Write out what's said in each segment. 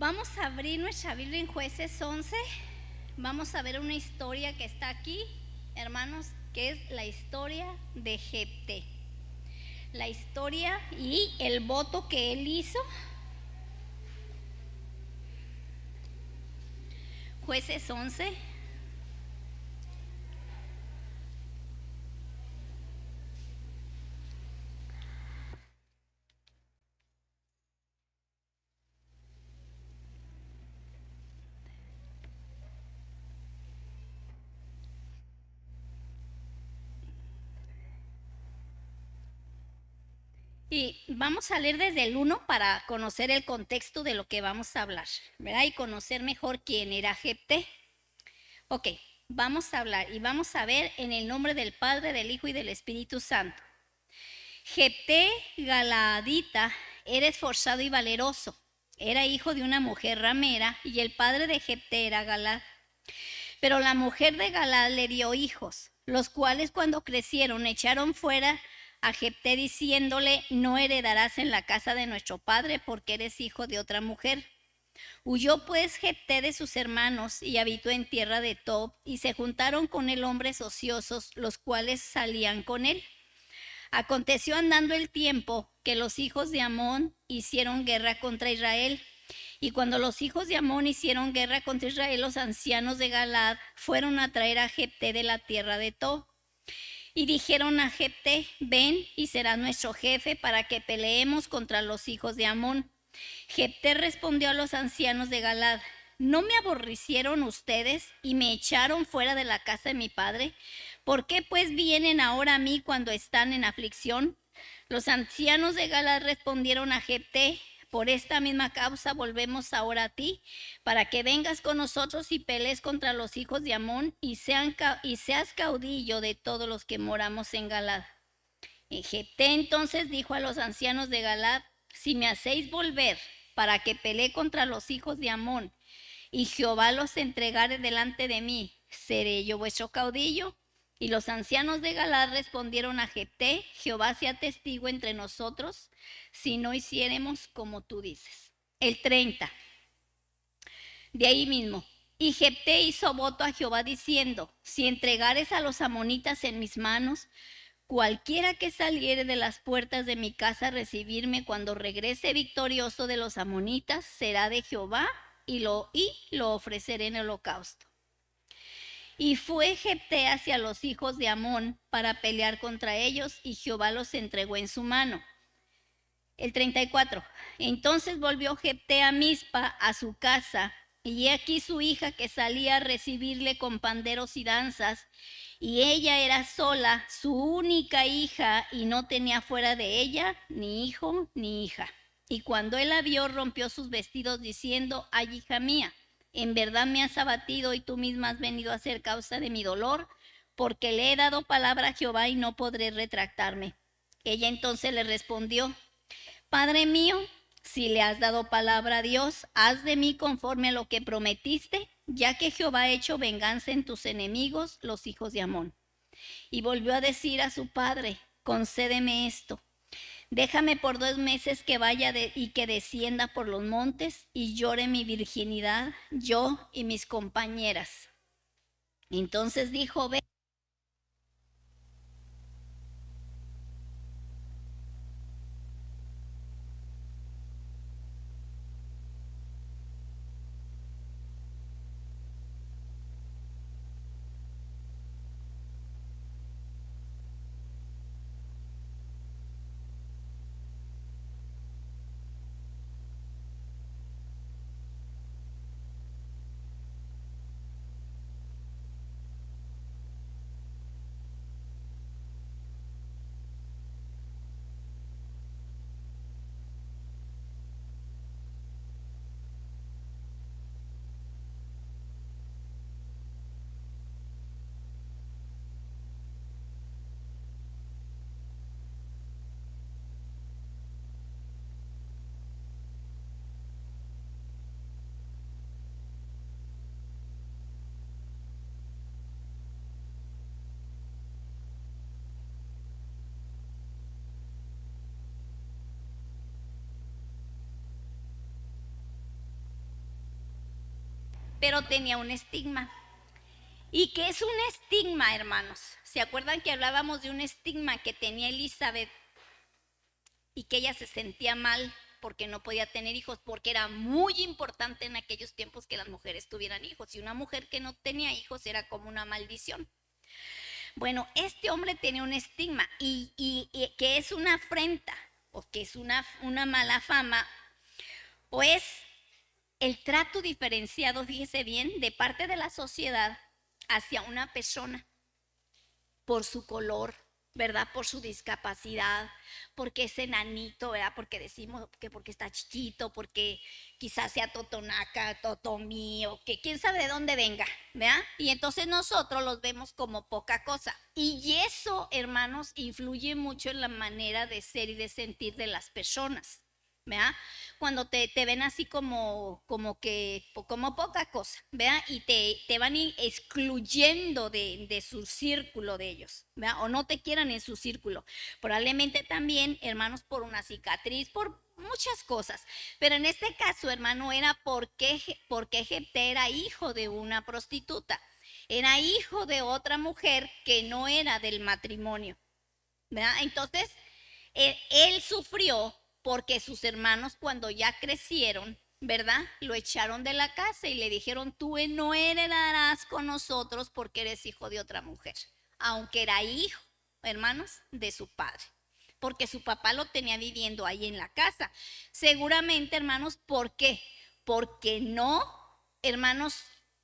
Vamos a abrir nuestra Biblia en Jueces 11. Vamos a ver una historia que está aquí, hermanos, que es la historia de Jefté. La historia y el voto que él hizo. Jueces 11. Y vamos a leer desde el 1 para conocer el contexto de lo que vamos a hablar, ¿verdad? Y conocer mejor quién era Jefté. Ok, vamos a hablar y vamos a ver en el nombre del Padre, del Hijo y del Espíritu Santo. Jefté Galaadita era esforzado y valeroso. Era hijo de una mujer ramera y el padre de Jefté era Galaad. Pero la mujer de Galaad le dio hijos, los cuales cuando crecieron echaron fuera a Jefté diciéndole: no heredarás en la casa de nuestro padre porque eres hijo de otra mujer. Huyó pues Jefté de sus hermanos y habitó en tierra de Tob, y se juntaron con él hombres ociosos, los cuales salían con él. Aconteció andando el tiempo que los hijos de Amón hicieron guerra contra Israel. Y cuando los hijos de Amón hicieron guerra contra Israel, los ancianos de Galaad fueron a traer a Jefté de la tierra de Tob. Y dijeron a Jefté: ven y serás nuestro jefe para que peleemos contra los hijos de Amón. Jefté respondió a los ancianos de Galaad: ¿no me aborrecieron ustedes y me echaron fuera de la casa de mi padre? ¿Por qué pues vienen ahora a mí cuando están en aflicción? Los ancianos de Galaad respondieron a Jefté: por esta misma causa volvemos ahora a ti, para que vengas con nosotros y pelees contra los hijos de Amón y seas caudillo de todos los que moramos en Galaad. Y Jefté entonces dijo a los ancianos de Galaad: si me hacéis volver para que pelee contra los hijos de Amón, y Jehová los entregare delante de mí, ¿seré yo vuestro caudillo? Y los ancianos de Galaad respondieron a Jefté: Jehová sea testigo entre nosotros, si no hiciéremos como tú dices. El 30. De ahí mismo. Y Jefté hizo voto a Jehová diciendo: si entregares a los amonitas en mis manos, cualquiera que saliere de las puertas de mi casa a recibirme cuando regrese victorioso de los amonitas, será de Jehová, y lo ofreceré en holocausto. Y fue Jefté hacia los hijos de Amón para pelear contra ellos, y Jehová los entregó en su mano. El 34. Entonces volvió Jefté a Mizpa, a su casa, y he aquí su hija que salía a recibirle con panderos y danzas, y ella era sola, su única hija, y no tenía fuera de ella ni hijo ni hija. Y cuando él la vio, rompió sus vestidos diciendo: ay, hija mía, en verdad me has abatido y tú misma has venido a ser causa de mi dolor, porque le he dado palabra a Jehová y no podré retractarme. Ella entonces le respondió: Padre mío, si le has dado palabra a Dios, haz de mí conforme a lo que prometiste, ya que Jehová ha hecho venganza en tus enemigos, los hijos de Amón. Y volvió a decir a su padre: concédeme esto. Déjame por 2 meses que vaya y que descienda por los montes y llore mi virginidad, yo y mis compañeras. Entonces dijo: ve. pero tenía un estigma. ¿Y qué es un estigma, hermanos? ¿Se acuerdan que hablábamos de un estigma que tenía Elizabeth y que ella se sentía mal porque no podía tener hijos, porque era muy importante en aquellos tiempos que las mujeres tuvieran hijos, y una mujer que no tenía hijos era como una maldición? Bueno, este hombre tenía un estigma y que es una afrenta o que es una mala fama, o es el trato diferenciado, fíjese bien, de parte de la sociedad hacia una persona por su color, ¿verdad? Por su discapacidad, porque es enanito, ¿verdad? Porque decimos que porque está chiquito, porque quizás sea totonaca, totomí, o que quién sabe de dónde venga, ¿verdad? Y entonces nosotros los vemos como poca cosa. Y eso, hermanos, influye mucho en la manera de ser y de sentir de las personas, ¿verdad? Cuando te ven así como poca cosa, ¿verdad? Y te van excluyendo de su círculo de ellos, ¿verdad? O no te quieran en su círculo. Probablemente también, hermanos, por una cicatriz, por muchas cosas. Pero en este caso, hermano, era porque Jefté era hijo de una prostituta. Era hijo de otra mujer que no era del matrimonio, ¿verdad? Entonces, él sufrió porque sus hermanos, cuando ya crecieron, ¿verdad? Lo echaron de la casa y le dijeron: tú no heredarás con nosotros porque eres hijo de otra mujer, aunque era hijo, hermanos, de su padre, porque su papá lo tenía viviendo ahí en la casa. Seguramente, hermanos, ¿por qué? Porque no, hermanos,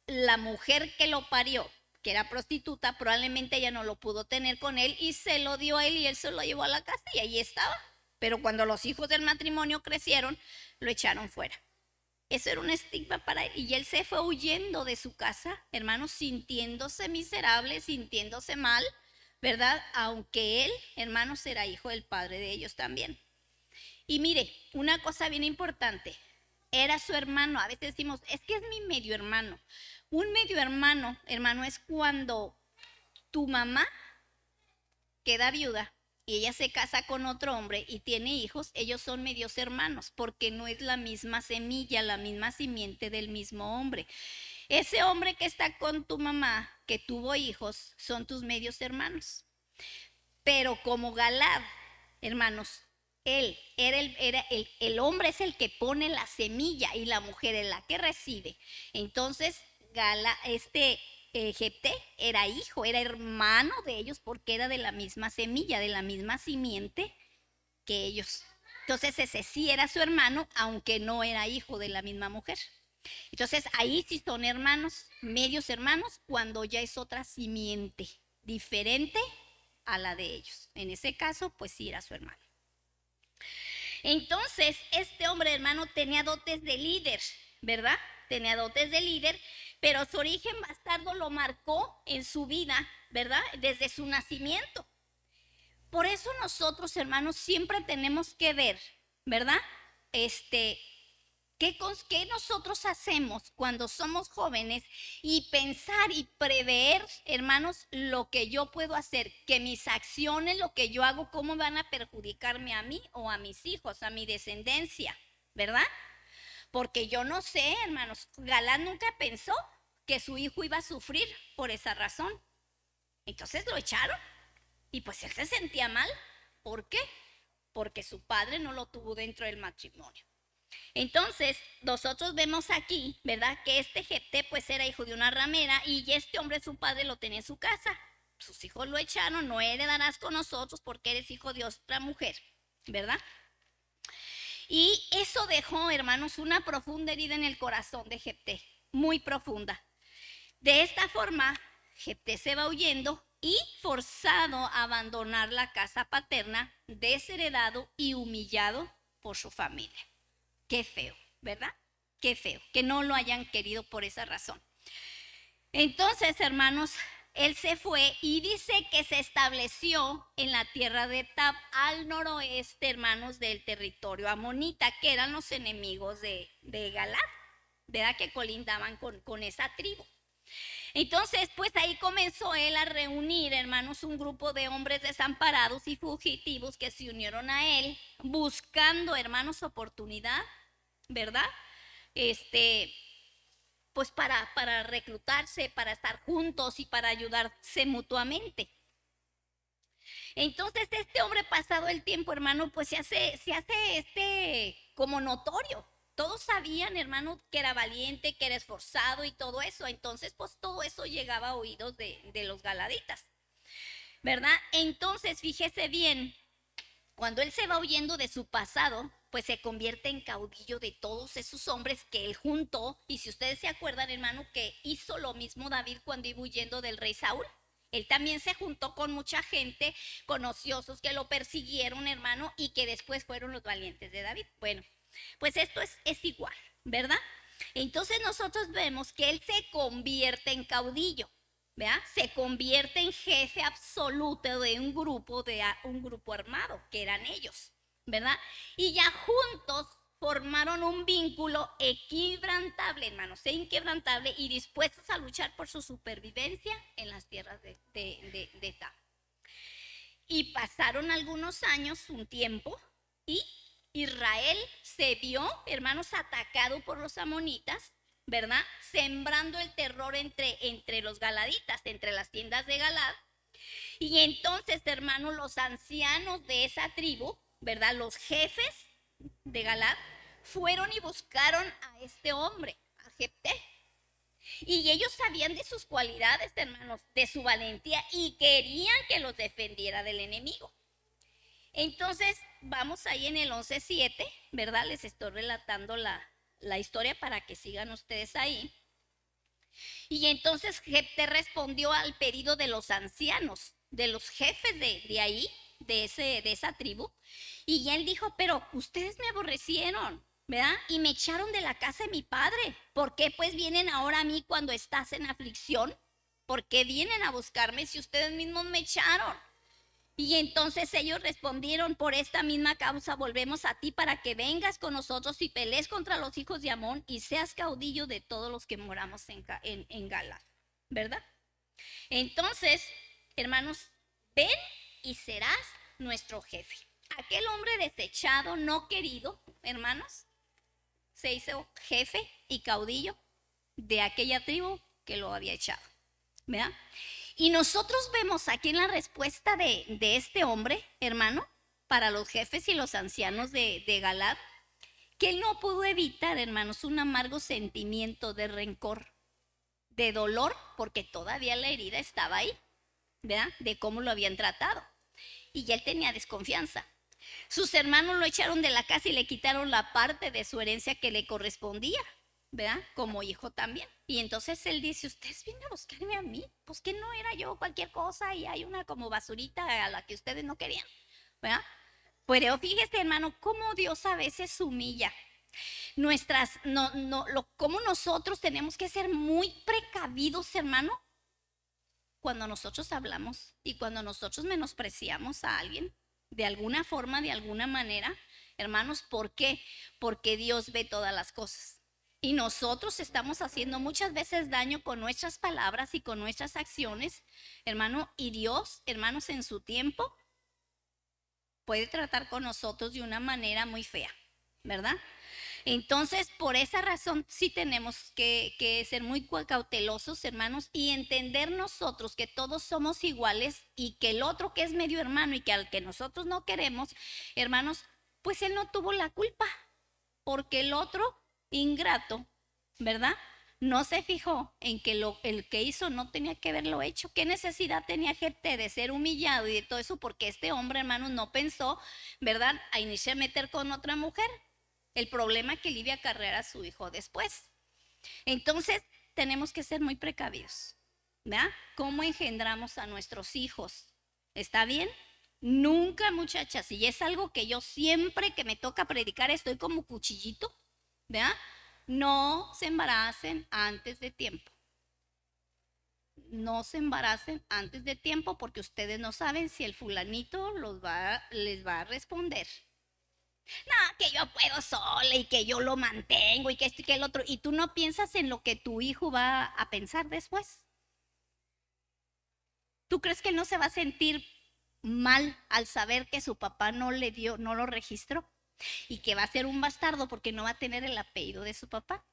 la mujer que lo parió, que era prostituta, probablemente ella no lo pudo tener con él y se lo dio a él y él se lo llevó a la casa y ahí estaba. Pero cuando los hijos del matrimonio crecieron, lo echaron fuera. Eso era un estigma para él y él se fue huyendo de su casa, hermanos, sintiéndose miserable, sintiéndose mal, ¿verdad? Aunque él, hermanos, era hijo del padre de ellos también. Y mire, una cosa bien importante, era su hermano. A veces decimos: es que es mi medio hermano. Un medio hermano, hermano, es cuando tu mamá queda viuda y ella se casa con otro hombre y tiene hijos. Ellos son medios hermanos porque no es la misma semilla, la misma simiente del mismo hombre. Ese hombre que está con tu mamá, que tuvo hijos, son tus medios hermanos. Pero como Galad, hermanos, él era el hombre es el que pone la semilla y la mujer es la que recibe. Entonces, Jefté era hijo, era hermano de ellos porque era de la misma semilla, de la misma simiente que ellos. Entonces ese sí era su hermano, aunque no era hijo de la misma mujer. Entonces ahí sí son hermanos, medios hermanos, cuando ya es otra simiente diferente a la de ellos. En ese caso, pues sí era su hermano. Entonces, este hombre, hermano, tenía dotes de líder, ¿verdad? Tenía dotes de líder, pero su origen bastardo lo marcó en su vida, ¿verdad? Desde su nacimiento. Por eso nosotros, hermanos, siempre tenemos que ver, ¿verdad? ¿Qué nosotros hacemos cuando somos jóvenes y pensar y prever, hermanos, lo que yo puedo hacer, que mis acciones, lo que yo hago, cómo van a perjudicarme a mí o a mis hijos, a mi descendencia, ¿verdad? Porque yo no sé, hermanos, Galán nunca pensó que su hijo iba a sufrir por esa razón. Entonces lo echaron y pues él se sentía mal. ¿Por qué? Porque su padre no lo tuvo dentro del matrimonio. Entonces, nosotros vemos aquí, ¿verdad? Que este Jefté pues era hijo de una ramera y este hombre, su padre, lo tenía en su casa. Sus hijos lo echaron: no heredarás con nosotros porque eres hijo de otra mujer, ¿verdad? Y eso dejó, hermanos, una profunda herida en el corazón de Jefté, muy profunda. De esta forma, Jefté se va huyendo y forzado a abandonar la casa paterna, desheredado y humillado por su familia. Qué feo, ¿verdad? Qué feo, que no lo hayan querido por esa razón. Entonces, hermanos, él se fue y dice que se estableció en la tierra de Tab, al noroeste, hermanos, del territorio amonita, que eran los enemigos de Galad, ¿verdad? Que colindaban con esa tribu. Entonces, pues ahí comenzó él a reunir, hermanos, un grupo de hombres desamparados y fugitivos que se unieron a él, buscando, hermanos, oportunidad, ¿verdad? Pues pues para reclutarse, para estar juntos y para ayudarse mutuamente. Entonces este hombre, pasado el tiempo, hermano, pues se hace como notorio. Todos sabían, hermano, que era valiente, que era esforzado y todo eso. Entonces, pues todo eso llegaba a oídos de los galaditas, ¿verdad? Entonces, fíjese bien, cuando él se va huyendo de su pasado, pues se convierte en caudillo de todos esos hombres que él juntó. Y si ustedes se acuerdan, hermano, que hizo lo mismo David cuando iba huyendo del rey Saúl. Él también se juntó con mucha gente, con ociosos que lo persiguieron, hermano, y que después fueron los valientes de David. Bueno, pues esto es igual, ¿verdad? Entonces nosotros vemos que él se convierte en caudillo, ¿verdad? Se convierte en jefe absoluto de un grupo armado, que eran ellos, ¿verdad? Y ya juntos formaron un vínculo inquebrantable, hermanos, inquebrantable, y dispuestos a luchar por su supervivencia en las tierras de Ta. Y pasaron algunos años, un tiempo, y Israel se vio, hermanos, atacado por los amonitas, ¿verdad? Sembrando el terror entre los galaditas, entre las tiendas de Galad. Y entonces, hermanos, los ancianos de esa tribu, ¿verdad? Los jefes de Galad fueron y buscaron a este hombre, a Jefté. Y ellos sabían de sus cualidades, hermanos, de su valentía, y querían que los defendiera del enemigo. Entonces, vamos ahí en el 11:7, ¿verdad? Les estoy relatando la historia para que sigan ustedes ahí. Y entonces Jefté respondió al pedido de los ancianos, de los jefes de ahí, de esa tribu. Y él dijo, pero ustedes me aborrecieron, ¿verdad? Y me echaron de la casa de mi padre. ¿Por qué pues vienen ahora a mí cuando estás en aflicción? ¿Por qué vienen a buscarme si ustedes mismos me echaron? Y entonces ellos respondieron, por esta misma causa volvemos a ti para que vengas con nosotros y pelees contra los hijos de Amón y seas caudillo de todos los que moramos en Galad, ¿verdad? Entonces, hermanos, ven y serás nuestro jefe. Aquel hombre desechado, no querido, hermanos, se hizo jefe y caudillo de aquella tribu que lo había echado, ¿verdad? Y nosotros vemos aquí en la respuesta de este hombre, hermano, para los jefes y los ancianos de Galad, que él no pudo evitar, hermanos, un amargo sentimiento de rencor, de dolor, porque todavía la herida estaba ahí, ¿verdad? De cómo lo habían tratado. Y ya él tenía desconfianza. Sus hermanos lo echaron de la casa y le quitaron la parte de su herencia que le correspondía, ¿verdad? Como hijo también. Y entonces él dice, ustedes vienen a buscarme a mí, pues que no era yo cualquier cosa y hay una como basurita a la que ustedes no querían, ¿verdad? Pero fíjese, hermano, cómo Dios a veces humilla cómo nosotros tenemos que ser muy precavidos, hermano, cuando nosotros hablamos y cuando nosotros menospreciamos a alguien, de alguna forma, de alguna manera, hermanos. ¿Por qué? Porque Dios ve todas las cosas. Y nosotros estamos haciendo muchas veces daño con nuestras palabras y con nuestras acciones, hermano. Y Dios, hermanos, en su tiempo puede tratar con nosotros de una manera muy fea, ¿verdad? Entonces, por esa razón sí tenemos que ser muy cautelosos, hermanos, y entender nosotros que todos somos iguales y que el otro que es medio hermano y que al que nosotros no queremos, hermanos, pues él no tuvo la culpa, porque el otro ingrato, ¿verdad? No se fijó en que el que hizo no tenía que haberlo hecho. ¿Qué necesidad tenía Jefté de ser humillado y de todo eso? Porque este hombre, hermanos, no pensó, ¿verdad?, a iniciar a meter con otra mujer. El problema que le iba a acarrear a su hijo después. Entonces, tenemos que ser muy precavidos, ¿verdad? ¿Cómo engendramos a nuestros hijos? ¿Está bien? Nunca, muchachas, y es algo que yo siempre que me toca predicar estoy como cuchillito, ¿verdad? No se embaracen antes de tiempo. No se embaracen antes de tiempo porque ustedes no saben si el fulanito les va a responder. No, que yo puedo sola y que yo lo mantengo y que esto y que el otro. Y tú no piensas en lo que tu hijo va a pensar después. ¿Tú crees que él no se va a sentir mal al saber que su papá no le dio, no lo registró? Y que va a ser un bastardo porque no va a tener el apellido de su papá.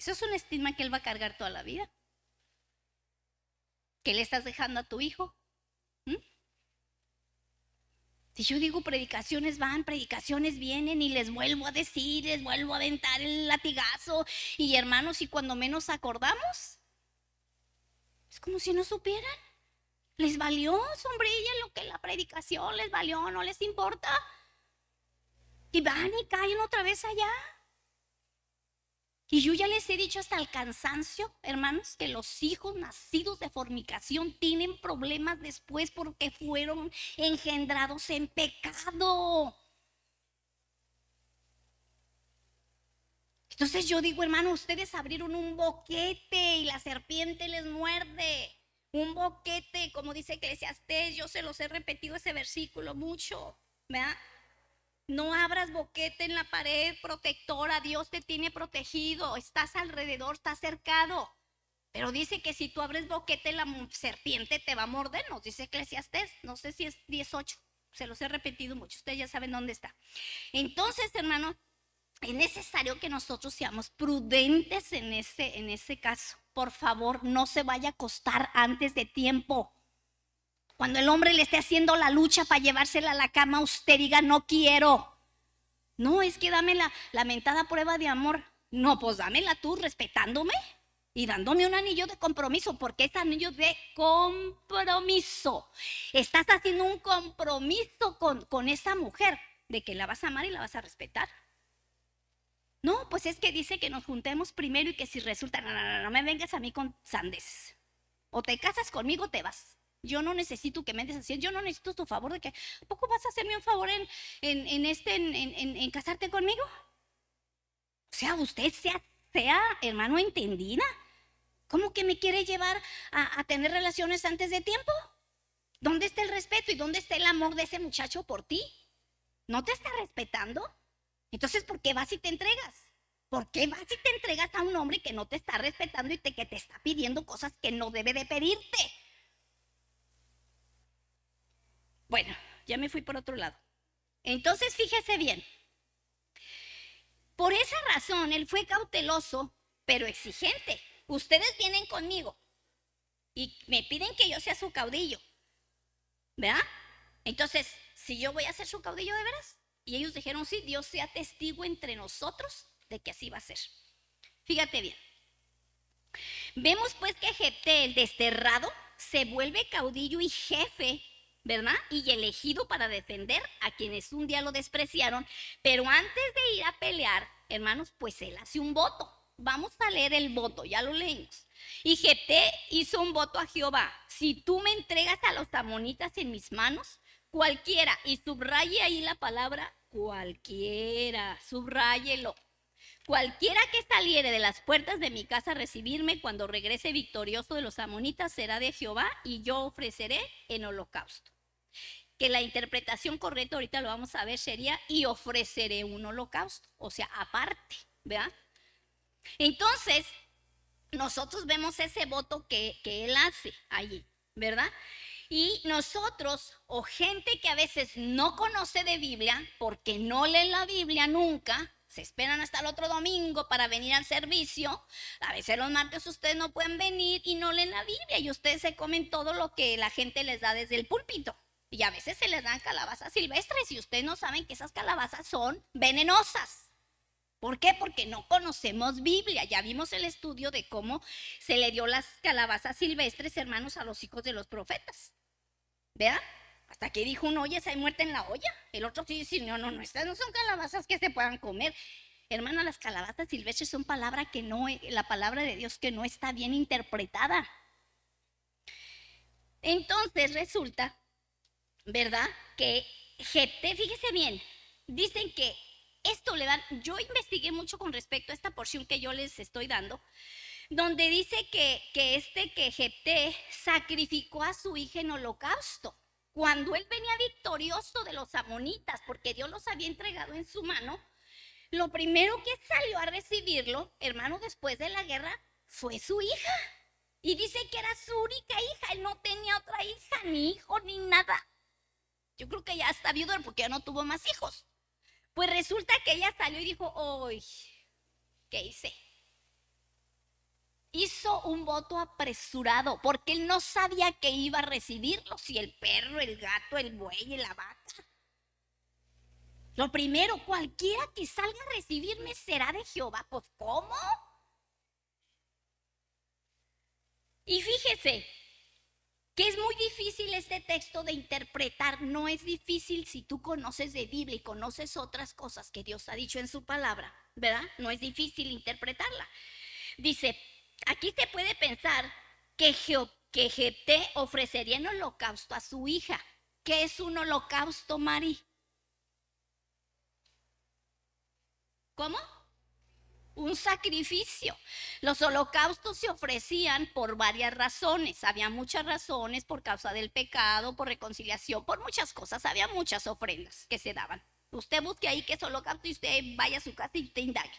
Eso es un estigma que él va a cargar toda la vida. ¿Qué le estás dejando a tu hijo? Si yo digo predicaciones van, predicaciones vienen y les vuelvo a decir, les vuelvo a aventar el latigazo. Y hermanos, y cuando menos acordamos, es como si no supieran. Les valió, sombrilla, lo que la predicación les valió, no les importa. Y van y caen otra vez allá. Y yo ya les he dicho hasta el cansancio, hermanos, que los hijos nacidos de fornicación tienen problemas después porque fueron engendrados en pecado. Entonces yo digo, hermano, ustedes abrieron un boquete y la serpiente les muerde. Un boquete, como dice Eclesiastés, yo se los he repetido ese versículo mucho, ¿verdad? No abras boquete en la pared protectora, Dios te tiene protegido, estás alrededor, estás cercado. Pero dice que si tú abres boquete, la serpiente te va a morder, nos dice Eclesiastés, no sé si es 18, se los he repetido mucho, ustedes ya saben dónde está. Entonces, hermano, es necesario que nosotros seamos prudentes en ese caso. Por favor, no se vaya a acostar antes de tiempo. Cuando el hombre le esté haciendo la lucha para llevársela a la cama, usted diga, no quiero. No, es que dame la lamentada prueba de amor. No, pues dámela tú respetándome y dándome un anillo de compromiso, porque es anillo de compromiso. Estás haciendo un compromiso con esa mujer de que la vas a amar y la vas a respetar. No, pues es que dice que nos juntemos primero y que si resulta, no me vengas a mí con sandeces. O te casas conmigo o te vas. Yo no necesito que me andes haciendo, yo no necesito tu favor de que, ¿a poco vas a hacerme un favor en casarte conmigo? O sea, usted sea hermano entendida. ¿Cómo que me quiere llevar a tener relaciones antes de tiempo? ¿Dónde está el respeto y dónde está el amor de ese muchacho por ti? ¿No te está respetando? Entonces, ¿por qué vas y te entregas? ¿Por qué vas y te entregas a un hombre que no te está respetando y que te está pidiendo cosas que no debe de pedirte? Bueno, ya me fui por otro lado. Entonces, fíjese bien. Por esa razón, él fue cauteloso, pero exigente. Ustedes vienen conmigo y me piden que yo sea su caudillo, ¿verdad? Entonces, si yo voy a ser su caudillo de veras, y ellos dijeron, sí, Dios sea testigo entre nosotros de que así va a ser. Fíjate bien. Vemos pues que Jefté, el desterrado, se vuelve caudillo y jefe, ¿verdad? Y elegido para defender a quienes un día lo despreciaron. Pero antes de ir a pelear, hermanos, pues él hace un voto. Vamos a leer el voto, ya lo leímos. Y Jefté hizo un voto a Jehová: si tú me entregas a los amonitas en mis manos, cualquiera, y subraye ahí la palabra cualquiera, subráyelo. Cualquiera que saliere de las puertas de mi casa a recibirme cuando regrese victorioso de los amonitas será de Jehová, y yo ofreceré en holocausto. Que la interpretación correcta, ahorita lo vamos a ver, sería y ofreceré un holocausto, o sea, aparte, ¿verdad? Entonces, nosotros vemos ese voto que él hace allí, ¿verdad? Y nosotros, o gente que a veces no conoce de Biblia, porque no leen la Biblia nunca, se esperan hasta el otro domingo para venir al servicio. A veces los martes ustedes no pueden venir y no leen la Biblia, y ustedes se comen todo lo que la gente les da desde el púlpito. Y a veces se les dan calabazas silvestres y ustedes no saben que esas calabazas son venenosas. ¿Por qué? Porque no conocemos Biblia. Ya vimos el estudio de cómo se le dio las calabazas silvestres, hermanos, a los hijos de los profetas. ¿Vean? Hasta que dijo uno, oye, hay muerte en la olla. El otro sí dice, no, estas no son calabazas que se puedan comer. Hermano, las calabazas silvestres son palabra que no, la palabra de Dios que no está bien interpretada. Entonces resulta, ¿verdad? Que Jefté, fíjese bien, dicen que esto le dan, yo investigué mucho con respecto a esta porción que yo les estoy dando, donde dice que Jefté sacrificó a su hija en holocausto cuando él venía victorioso de los amonitas, porque Dios los había entregado en su mano. Lo primero que salió a recibirlo, hermano, después de la guerra, fue su hija. Y dice que era su única hija, él no tenía otra hija, ni hijo, ni nada. Yo creo que ya está viudo porque ya no tuvo más hijos. Pues resulta que ella salió y dijo, ¡ay! ¿Qué hice? hizo un voto apresurado porque él no sabía que iba a recibirlo, si el perro, el gato, el buey, la vaca. Lo primero, cualquiera que salga a recibirme será de Jehová. Pues, ¿cómo? Y fíjese que es muy difícil este texto de interpretar. No es difícil si tú conoces de Biblia y conoces otras cosas que Dios ha dicho en su palabra, ¿verdad? No es difícil interpretarla. Dice, aquí se puede pensar que Jefté ofrecería en holocausto a su hija. ¿Qué es un holocausto, Mari? ¿Cómo? Un sacrificio. Los holocaustos se ofrecían por varias razones. Había muchas razones, por causa del pecado, por reconciliación, por muchas cosas. Había muchas ofrendas que se daban. Usted busque ahí qué es holocausto y usted vaya a su casa y usted indague.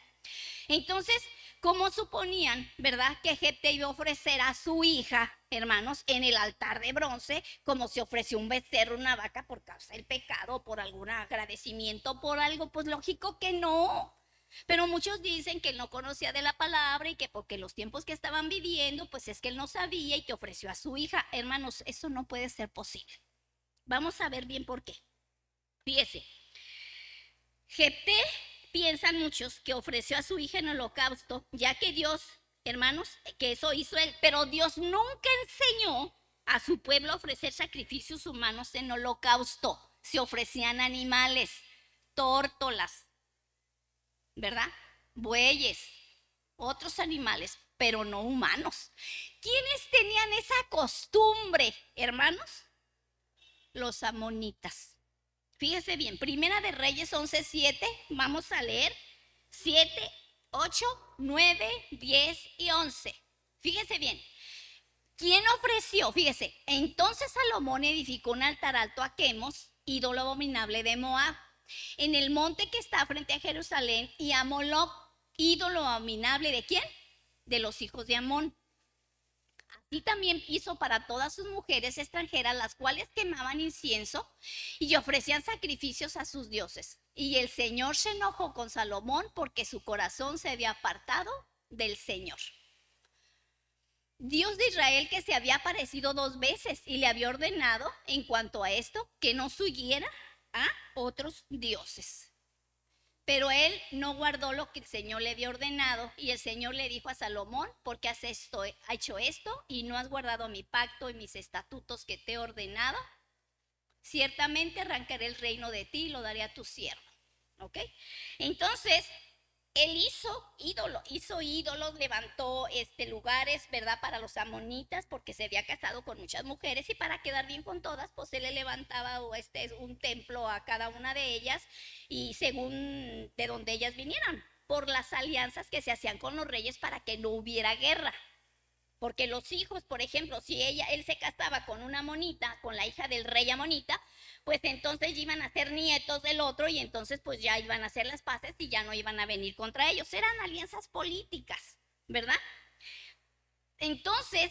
Entonces, ¿cómo suponían, verdad, que Jefté iba a ofrecer a su hija, hermanos, en el altar de bronce, como se ofreció un becerro, una vaca por causa del pecado, por algún agradecimiento, por algo? Pues lógico que no. Pero muchos dicen que él no conocía de la palabra y que porque los tiempos que estaban viviendo, pues es que él no sabía y que ofreció a su hija. Hermanos, eso no puede ser posible. Vamos a ver bien por qué. Fíjese, Jefté, piensan muchos que ofreció a su hija en holocausto, ya que Dios, hermanos, que eso hizo él, pero Dios nunca enseñó a su pueblo a ofrecer sacrificios humanos en holocausto. Se ofrecían animales, tórtolas, ¿verdad? Bueyes, otros animales, pero no humanos. ¿Quiénes tenían esa costumbre, hermanos? Los amonitas. Fíjese bien, Primera de Reyes 11:7, vamos a leer 7, 8, 9, 10 y 11. Fíjese bien, ¿quién ofreció? Fíjese, entonces Salomón edificó un altar alto a Quemos, ídolo abominable de Moab, en el monte que está frente a Jerusalén, y a Moloc, ídolo abominable ¿de quién? De los hijos de Amón. Así también hizo para todas sus mujeres extranjeras, las cuales quemaban incienso y ofrecían sacrificios a sus dioses. Y el Señor se enojó con Salomón porque su corazón se había apartado del Señor, Dios de Israel, que se había aparecido 2 veces y le había ordenado en cuanto a esto que no siguiera a otros dioses. Pero él no guardó lo que el Señor le había ordenado, y el Señor le dijo a Salomón: ¿por qué has hecho esto y no has guardado mi pacto y mis estatutos que te he ordenado? Ciertamente arrancaré el reino de ti y lo daré a tu siervo. ¿Ok? Entonces, él hizo ídolos, levantó lugares, ¿verdad?, para los amonitas, porque se había casado con muchas mujeres, y para quedar bien con todas, pues él le levantaba un templo a cada una de ellas, y según de donde ellas vinieran, por las alianzas que se hacían con los reyes para que no hubiera guerra. Porque los hijos, por ejemplo, si él se casaba con una amonita, con la hija del rey amonita, pues entonces iban a ser nietos del otro, y entonces pues ya iban a hacer las paces y ya no iban a venir contra ellos. Eran alianzas políticas, ¿verdad? Entonces,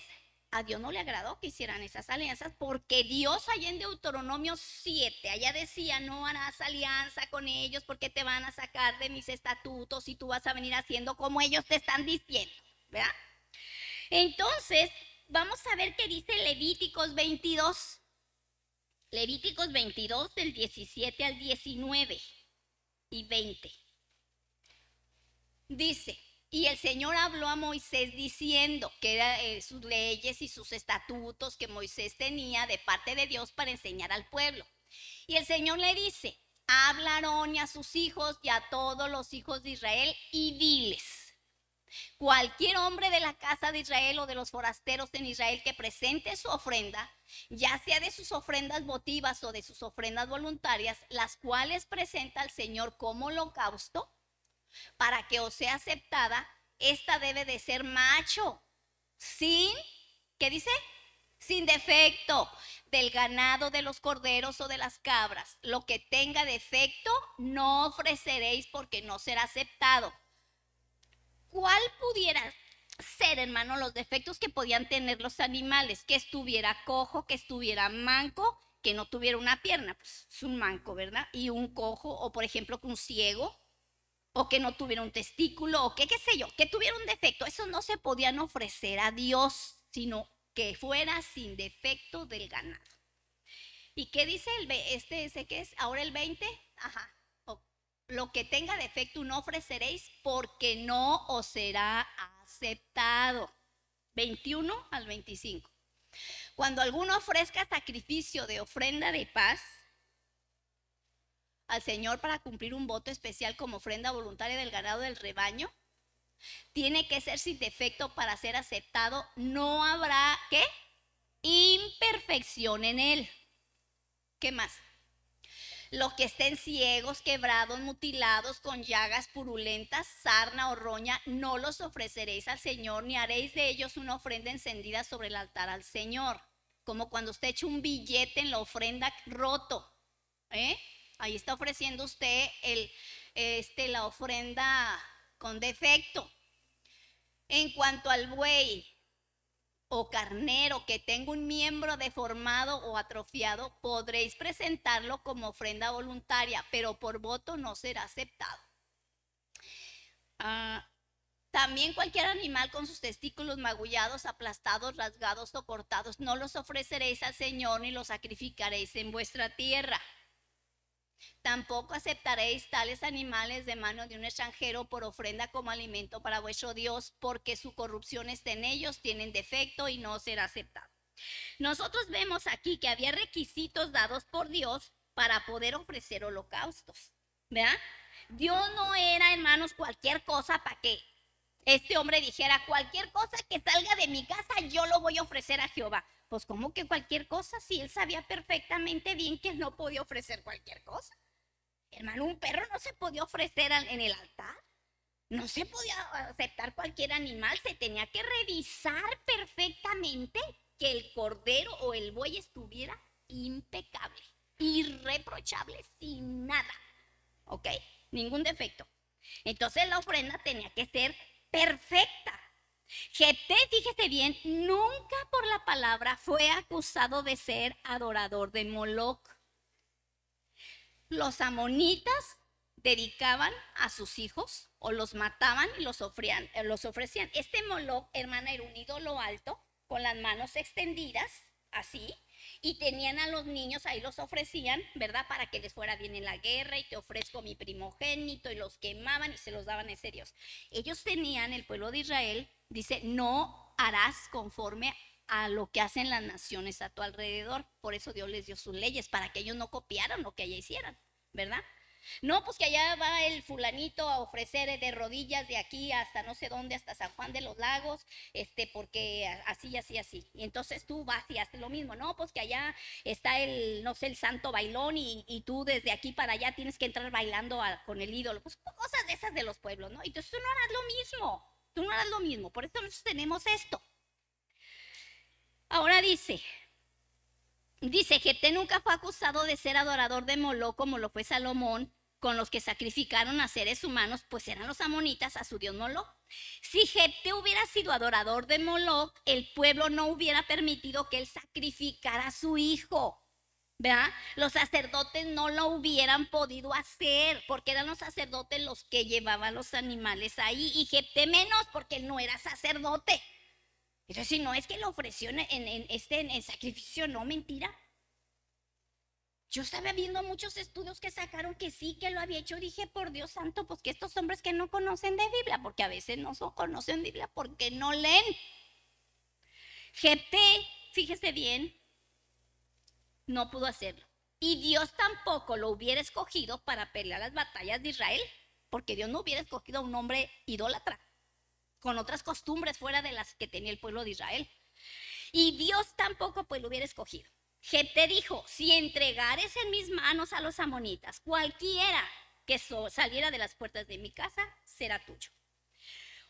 a Dios no le agradó que hicieran esas alianzas, porque Dios allá en Deuteronomio 7, allá decía: no harás alianza con ellos porque te van a sacar de mis estatutos y tú vas a venir haciendo como ellos te están diciendo, ¿verdad? Entonces, vamos a ver qué dice Levíticos 22. Levíticos 22 del 17 al 19 y 20. Dice: y el Señor habló a Moisés diciendo que eran sus leyes y sus estatutos que Moisés tenía de parte de Dios para enseñar al pueblo. Y el Señor le dice: habla a Aarón y a sus hijos y a todos los hijos de Israel y diles: cualquier hombre de la casa de Israel o de los forasteros en Israel que presente su ofrenda, ya sea de sus ofrendas votivas o de sus ofrendas voluntarias, las cuales presenta al Señor como holocausto, para que os sea aceptada, esta debe de ser macho, sin, ¿qué dice? Sin defecto, del ganado, de los corderos o de las cabras. Lo que tenga defecto no ofreceréis, porque no será aceptado. ¿Cuál pudiera ser, hermano, los defectos que podían tener los animales? Que estuviera cojo, que estuviera manco, que no tuviera una pierna, pues es un manco, ¿verdad? Y un cojo, o por ejemplo un ciego, o que no tuviera un testículo, o que qué sé yo, que tuviera un defecto. Eso no se podían ofrecer a Dios, sino que fuera sin defecto del ganado. ¿Y qué dice ese que es ahora el 20? Ajá. Lo que tenga defecto no ofreceréis porque no os será aceptado. 21 al 25. Cuando alguno ofrezca sacrificio de ofrenda de paz al Señor para cumplir un voto especial como ofrenda voluntaria del ganado del rebaño, tiene que ser sin defecto para ser aceptado. No habrá, ¿qué? Imperfección en él. ¿Qué más? Los que estén ciegos, quebrados, mutilados, con llagas purulentas, sarna o roña, no los ofreceréis al Señor, ni haréis de ellos una ofrenda encendida sobre el altar al Señor. Como cuando usted echa un billete en la ofrenda roto. Ahí está ofreciendo usted la ofrenda con defecto. En cuanto al buey o carnero que tenga un miembro deformado o atrofiado, podréis presentarlo como ofrenda voluntaria, pero por voto no será aceptado. También cualquier animal con sus testículos magullados, aplastados, rasgados o cortados, no los ofreceréis al Señor ni los sacrificaréis en vuestra tierra. Tampoco aceptaréis tales animales de mano de un extranjero por ofrenda como alimento para vuestro Dios, porque su corrupción está en ellos, tienen defecto y no será aceptado. Nosotros vemos aquí que había requisitos dados por Dios para poder ofrecer holocaustos, ¿verdad? Dios no era, hermanos, cualquier cosa para que este hombre dijera, cualquier cosa que salga de mi casa yo lo voy a ofrecer a Jehová. Pues ¿cómo que cualquier cosa? Si él sabía perfectamente bien que no podía ofrecer cualquier cosa. Hermano, un perro no se podía ofrecer en el altar. No se podía aceptar cualquier animal. Se tenía que revisar perfectamente que el cordero o el buey estuviera impecable, irreprochable, sin nada. ¿Ok? Ningún defecto. Entonces la ofrenda tenía que ser perfecta. Jefté, fíjese bien, nunca por la palabra fue acusado de ser adorador de Moloc. Los amonitas dedicaban a sus hijos o los mataban y los ofrecían. Este Moloc, hermana, era un ídolo alto con las manos extendidas, así, y tenían a los niños, ahí los ofrecían, ¿verdad? Para que les fuera bien en la guerra, y te ofrezco mi primogénito, y los quemaban y se los daban a ese Dios. Ellos tenían, el pueblo de Israel, dice, no harás conforme a lo que hacen las naciones a tu alrededor. Por eso Dios les dio sus leyes, para que ellos no copiaran lo que allá hicieran, ¿verdad? No, pues que allá va el fulanito a ofrecer de rodillas de aquí hasta no sé dónde, hasta San Juan de los Lagos, porque así, así, así. Y entonces tú vas y haces lo mismo. No, pues que allá está no sé, el santo bailón y tú desde aquí para allá tienes que entrar bailando con el ídolo. Pues cosas de esas de los pueblos, ¿no? Entonces tú no harás lo mismo. Tú no harás lo mismo. Por eso nosotros tenemos esto. Ahora dice, Jefté nunca fue acusado de ser adorador de Moloc como lo fue Salomón, con los que sacrificaron a seres humanos, pues eran los amonitas a su dios Moloc. Si Jefté hubiera sido adorador de Moloc, el pueblo no hubiera permitido que él sacrificara a su hijo, ¿verdad? Los sacerdotes no lo hubieran podido hacer, porque eran los sacerdotes los que llevaban los animales ahí, y Jefté menos, porque él no era sacerdote. Entonces, si no es que lo ofreció en sacrificio, no, mentira. Yo estaba viendo muchos estudios que sacaron que sí, que lo había hecho. Dije, por Dios santo, pues que estos hombres que no conocen de Biblia, porque a veces no conocen Biblia porque no leen. Jefté, fíjese bien, no pudo hacerlo. Y Dios tampoco lo hubiera escogido para pelear las batallas de Israel, porque Dios no hubiera escogido a un hombre idólatra, con otras costumbres fuera de las que tenía el pueblo de Israel. Y Dios tampoco pues lo hubiera escogido. Jefté dijo, si entregares en mis manos a los amonitas, cualquiera que saliera de las puertas de mi casa, será tuyo.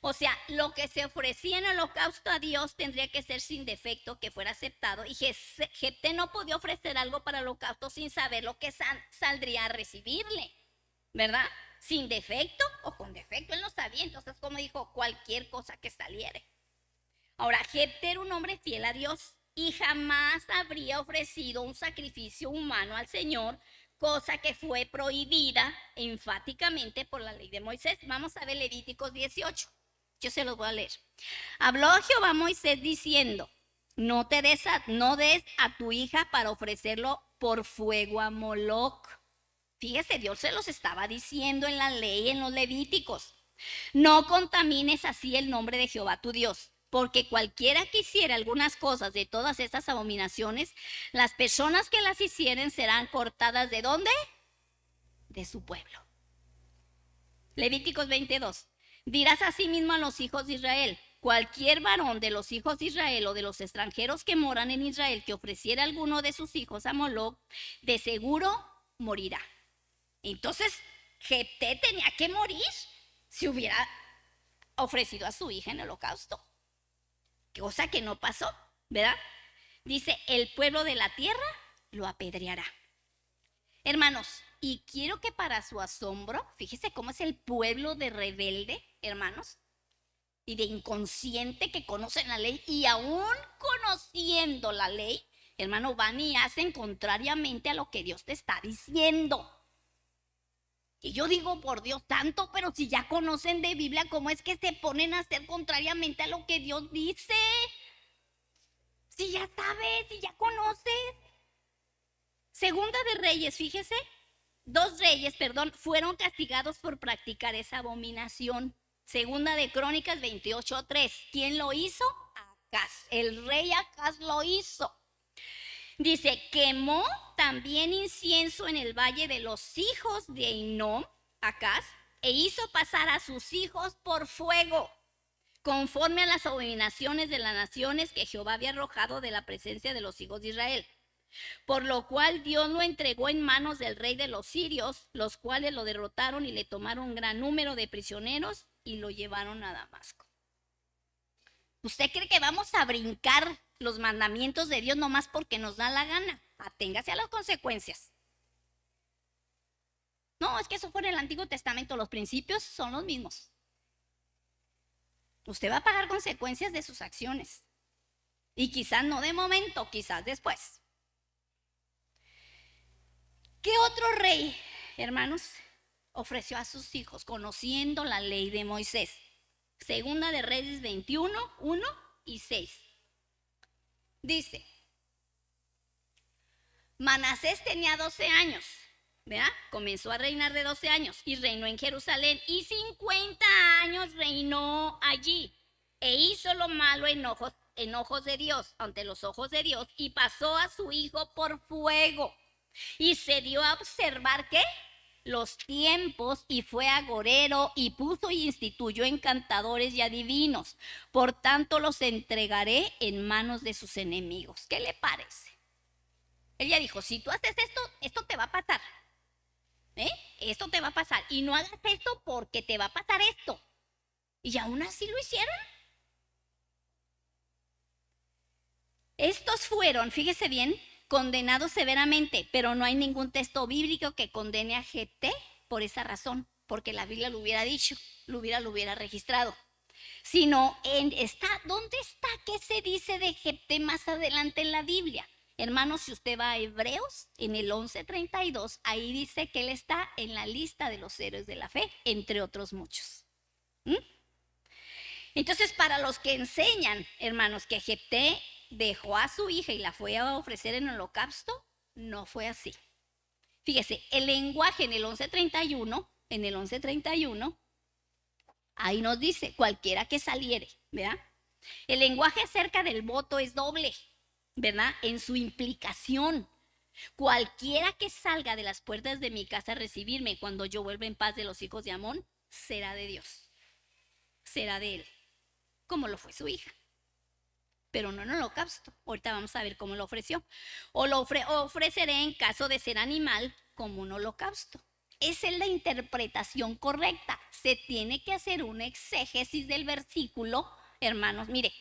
O sea, lo que se ofrecía en holocausto a Dios tendría que ser sin defecto, que fuera aceptado. Y Jefté no podía ofrecer algo para el holocausto sin saber lo que saldría a recibirle, ¿verdad? Sin defecto o con defecto, él no sabía. Entonces, como dijo, cualquier cosa que saliere. Ahora, Jefté era un hombre fiel a Dios y jamás habría ofrecido un sacrificio humano al Señor cosa que fue prohibida enfáticamente por la ley de Moisés. Vamos a ver Levíticos 18. Yo se los voy a leer. Habló Jehová a Moisés diciendo: no des a tu hija para ofrecerlo por fuego a Moloc. Fíjese, Dios se los estaba diciendo en la ley, en los Levíticos. No contamines así el nombre de Jehová tu Dios, porque cualquiera que hiciera algunas cosas de todas estas abominaciones, las personas que las hicieren serán cortadas ¿de dónde? De su pueblo. Levíticos 22. Dirás asimismo a los hijos de Israel: cualquier varón de los hijos de Israel o de los extranjeros que moran en Israel que ofreciera alguno de sus hijos a Moloc, de seguro morirá. Entonces, Jefté tenía que morir si hubiera ofrecido a su hija en holocausto. Cosa que no pasó, ¿verdad? Dice, el pueblo de la tierra lo apedreará. Hermanos, y quiero que para su asombro, fíjese cómo es el pueblo de rebelde, hermanos, y de inconsciente que conocen la ley, y aún conociendo la ley, hermano, van y hacen contrariamente a lo que Dios te está diciendo. Y yo digo, por Dios santo, pero si ya conocen de Biblia, ¿cómo es que se ponen a hacer contrariamente a lo que Dios dice? Si ya sabes, si ya conoces. Segunda de Reyes, fíjese, dos reyes, fueron castigados por practicar esa abominación. Segunda de Crónicas 28:3. ¿Quién lo hizo? Acaz. El rey Acaz lo hizo. Dice, quemó también incienso en el valle de los hijos de Hinnom, Acaz, e hizo pasar a sus hijos por fuego, conforme a las abominaciones de las naciones que Jehová había arrojado de la presencia de los hijos de Israel. Por lo cual Dios lo entregó en manos del rey de los sirios, los cuales lo derrotaron y le tomaron un gran número de prisioneros y lo llevaron a Damasco. ¿Usted cree que vamos a brincar los mandamientos de Dios nomás porque nos da la gana? Aténgase a las consecuencias. No, es que eso fue en el Antiguo Testamento, los principios son los mismos. Usted va a pagar consecuencias de sus acciones. Y quizás no de momento, quizás después. ¿Qué otro rey, hermanos, ofreció a sus hijos conociendo la ley de Moisés? Segunda de Reyes 21, 1 y 6. Dice, Manasés tenía 12 años, ¿verdad? Comenzó a reinar de 12 años y reinó en Jerusalén y 50 años reinó allí e hizo lo malo en ojos de Dios, ante los ojos de Dios, y pasó a su hijo por fuego y se dio a observar ¿qué? Los tiempos, y fue agorero y puso y instituyó encantadores y adivinos. Por tanto los entregaré en manos de sus enemigos. ¿Qué le parece? Ella dijo, si tú haces esto, esto te va a pasar. Esto te va a pasar. Y no hagas esto porque te va a pasar esto. Y aún así lo hicieron. Estos fueron, fíjese bien, condenados severamente, pero no hay ningún texto bíblico que condene a Jefté por esa razón, porque la Biblia lo hubiera dicho, lo hubiera registrado. Sino, ¿dónde está? ¿Qué se dice de Jefté más adelante en la Biblia? Hermanos, si usted va a Hebreos, en el 11:32, ahí dice que él está en la lista de los héroes de la fe, entre otros muchos. Entonces, para los que enseñan, hermanos, que Jefté dejó a su hija y la fue a ofrecer en holocausto, no fue así. Fíjese, el lenguaje en el 11:31, ahí nos dice, cualquiera que saliere, ¿verdad? El lenguaje acerca del voto es doble, ¿verdad? En su implicación. Cualquiera que salga de las puertas de mi casa a recibirme cuando yo vuelva en paz de los hijos de Amón, será de Dios, será de él, como lo fue su hija. Pero no en holocausto. Ahorita vamos a ver cómo lo ofreció. O lo ofreceré en caso de ser animal como un holocausto. Esa es la interpretación correcta. Se tiene que hacer una exégesis del versículo, hermanos. Mire,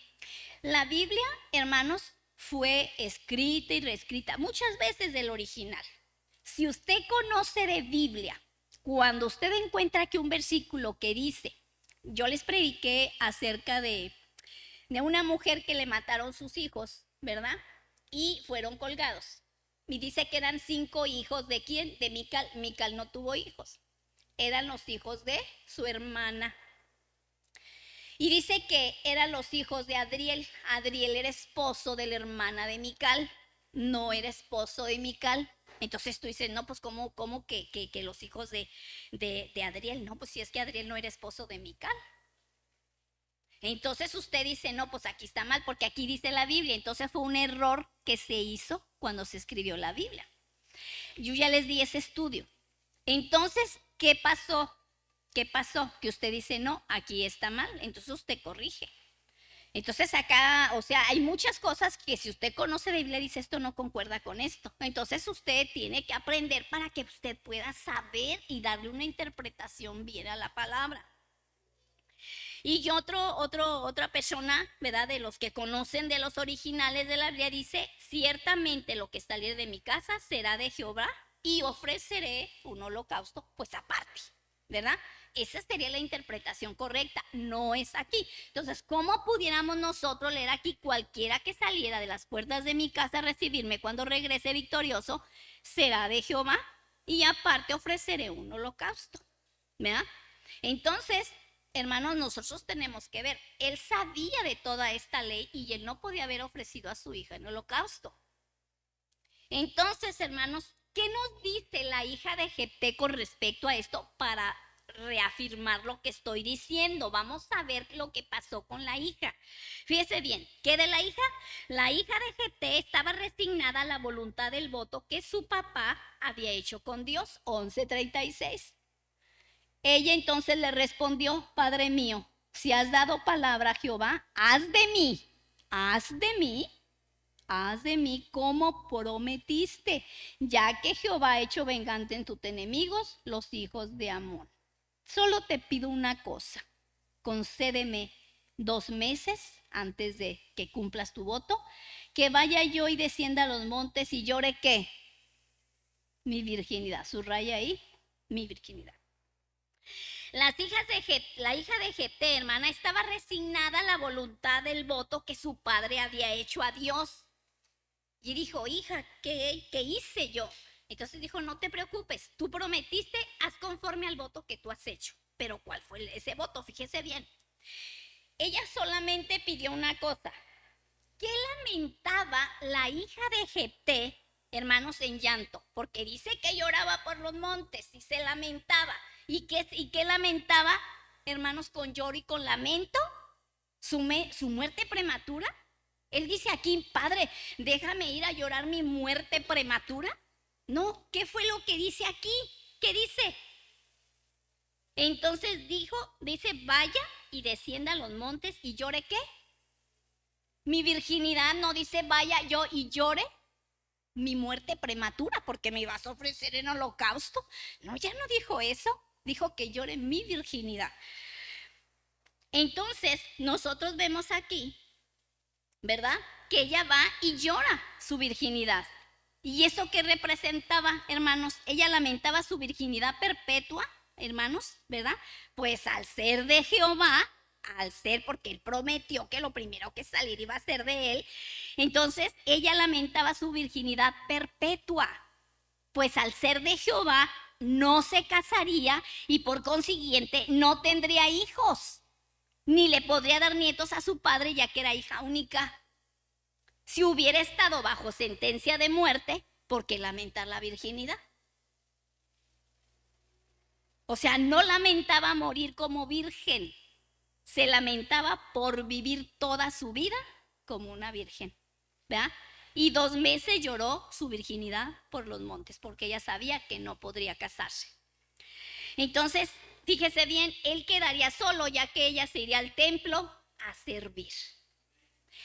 la Biblia, hermanos, fue escrita y reescrita muchas veces del original. Si usted conoce de Biblia, cuando usted encuentra aquí un versículo que dice, yo les prediqué acerca de una mujer que le mataron sus hijos, ¿verdad? Y fueron colgados. Y dice que eran 5 hijos de quién, de Mical. Mical no tuvo hijos, eran los hijos de su hermana. Y dice que eran los hijos de Adriel. Adriel era esposo de la hermana de Mical, no era esposo de Mical. Entonces tú dices, no, pues ¿cómo que los hijos de Adriel? No, pues si es que Adriel no era esposo de Mical. Entonces usted dice, no, pues aquí está mal, porque aquí dice la Biblia. Entonces fue un error que se hizo cuando se escribió la Biblia. Yo ya les di ese estudio. Entonces, ¿qué pasó? ¿Qué pasó? Que usted dice, no, aquí está mal. Entonces usted corrige. Entonces acá, o sea, hay muchas cosas que si usted conoce de Biblia dice esto no concuerda con esto. Entonces usted tiene que aprender para que usted pueda saber y darle una interpretación bien a la palabra. Y otra persona, ¿verdad? De los que conocen de los originales de la Biblia dice, ciertamente lo que salir de mi casa será de Jehová y ofreceré un holocausto, pues aparte, ¿verdad? Esa sería la interpretación correcta, no es aquí. Entonces, ¿cómo pudiéramos nosotros leer aquí cualquiera que saliera de las puertas de mi casa a recibirme cuando regrese victorioso será de Jehová y aparte ofreceré un holocausto, ¿verdad? Entonces, hermanos, nosotros tenemos que ver, él sabía de toda esta ley y él no podía haber ofrecido a su hija en holocausto. Entonces, hermanos, ¿qué nos dice la hija de Jefté con respecto a esto para reafirmar lo que estoy diciendo? Vamos a ver lo que pasó con la hija. Fíjese bien, ¿qué de la hija? La hija de Jefté estaba resignada a la voluntad del voto que su papá había hecho con Dios, 11:36. Ella entonces le respondió, Padre mío, si has dado palabra a Jehová, haz de mí como prometiste, ya que Jehová ha hecho vengante en tus enemigos, los hijos de Amón. Solo te pido una cosa, concédeme 2 meses antes de que cumplas tu voto, que vaya yo y descienda a los montes y llore, ¿qué? Mi virginidad, subraya ahí, mi virginidad. La hija de Jefté, hermana, estaba resignada a la voluntad del voto que su padre había hecho a Dios. Y dijo, hija, ¿qué hice yo? Entonces dijo, no te preocupes, tú prometiste, haz conforme al voto que tú has hecho. Pero ¿cuál fue ese voto? Fíjese bien. Ella solamente pidió una cosa. ¿Qué lamentaba la hija de Jefté, hermanos, en llanto? Porque dice que lloraba por los montes y se lamentaba. ¿Y qué lamentaba, hermanos, con lloro y con lamento? ¿Su muerte prematura? Él dice aquí, Padre, déjame ir a llorar mi muerte prematura. No, ¿qué fue lo que dice aquí? ¿Qué dice? Entonces dice, vaya y descienda a los montes y llore, ¿qué? Mi virginidad. No dice, vaya yo y llore mi muerte prematura porque me vas a ofrecer en holocausto. No, ya no dijo eso. Dijo que llore mi virginidad. Entonces, nosotros vemos aquí, ¿verdad? Que ella va y llora su virginidad. ¿Y eso qué representaba, hermanos? Ella lamentaba su virginidad perpetua, hermanos, ¿verdad? Pues al ser de Jehová, porque él prometió que lo primero que salir iba a ser de él, entonces ella lamentaba su virginidad perpetua. Pues al ser de Jehová, no se casaría y por consiguiente no tendría hijos, ni le podría dar nietos a su padre ya que era hija única. Si hubiera estado bajo sentencia de muerte, ¿por qué lamentar la virginidad? O sea, no lamentaba morir como virgen, se lamentaba por vivir toda su vida como una virgen, ¿verdad? Y 2 meses lloró su virginidad por los montes, porque ella sabía que no podría casarse. Entonces, fíjese bien, él quedaría solo, ya que ella se iría al templo a servir.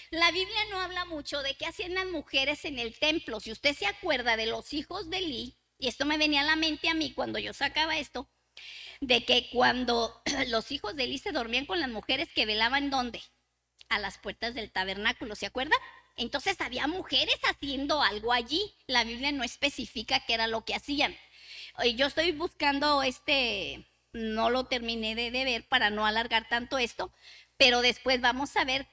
La Biblia no habla mucho de qué hacían las mujeres en el templo. Si usted se acuerda de los hijos de Elí, y esto me venía a la mente a mí cuando yo sacaba esto, de que cuando los hijos de Elí se dormían con las mujeres que velaban, ¿dónde? A las puertas del tabernáculo, ¿se acuerdan? Entonces había mujeres haciendo algo allí. La Biblia no especifica qué era lo que hacían. Yo estoy buscando no lo terminé de ver para no alargar tanto esto, pero después vamos a ver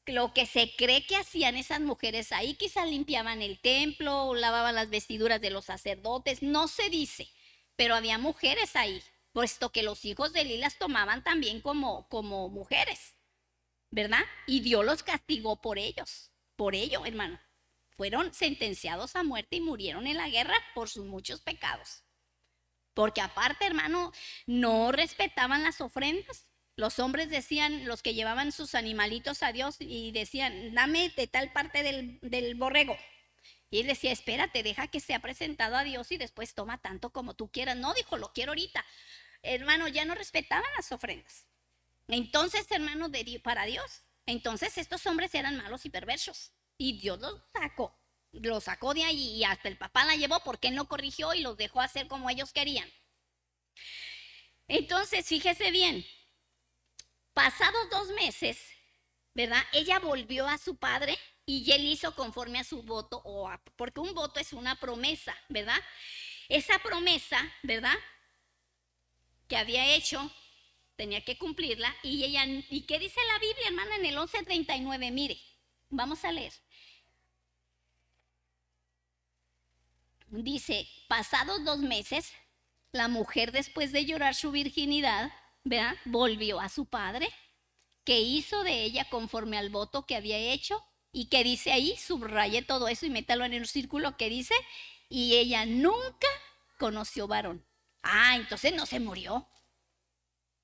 lo que se cree que hacían esas mujeres ahí, quizás limpiaban el templo, lavaban las vestiduras de los sacerdotes, no se dice, pero había mujeres ahí, puesto que los hijos de Eli las tomaban también como mujeres, ¿verdad? Y Dios los castigó por ellos, por ello, hermano. Fueron sentenciados a muerte y murieron en la guerra por sus muchos pecados. Porque aparte, hermano, no respetaban las ofrendas. Los hombres decían, los que llevaban sus animalitos a Dios, y decían, dame de tal parte del borrego. Y él decía, espérate, deja que sea presentado a Dios y después toma tanto como tú quieras. No, dijo, lo quiero ahorita. Hermano, ya no respetaban las ofrendas. Entonces, hermano, para Dios. Entonces estos hombres eran malos y perversos. Y Dios los sacó de ahí, y hasta el papá la llevó porque él no corrigió y los dejó hacer como ellos querían. Entonces, fíjese bien, pasados 2 meses, ¿verdad? Ella volvió a su padre y él hizo conforme a su voto, porque un voto es una promesa, ¿verdad? Esa promesa, ¿verdad? Que había hecho, tenía que cumplirla, ¿y qué dice la Biblia, hermana? En el 11:39, mire, vamos a leer. Dice, pasados 2 meses, la mujer, después de llorar su virginidad, ¿verdad? Volvió a su padre, que hizo de ella conforme al voto que había hecho, y que dice ahí, subraye todo eso y métalo en el círculo, que dice, y ella nunca conoció varón. Entonces no se murió,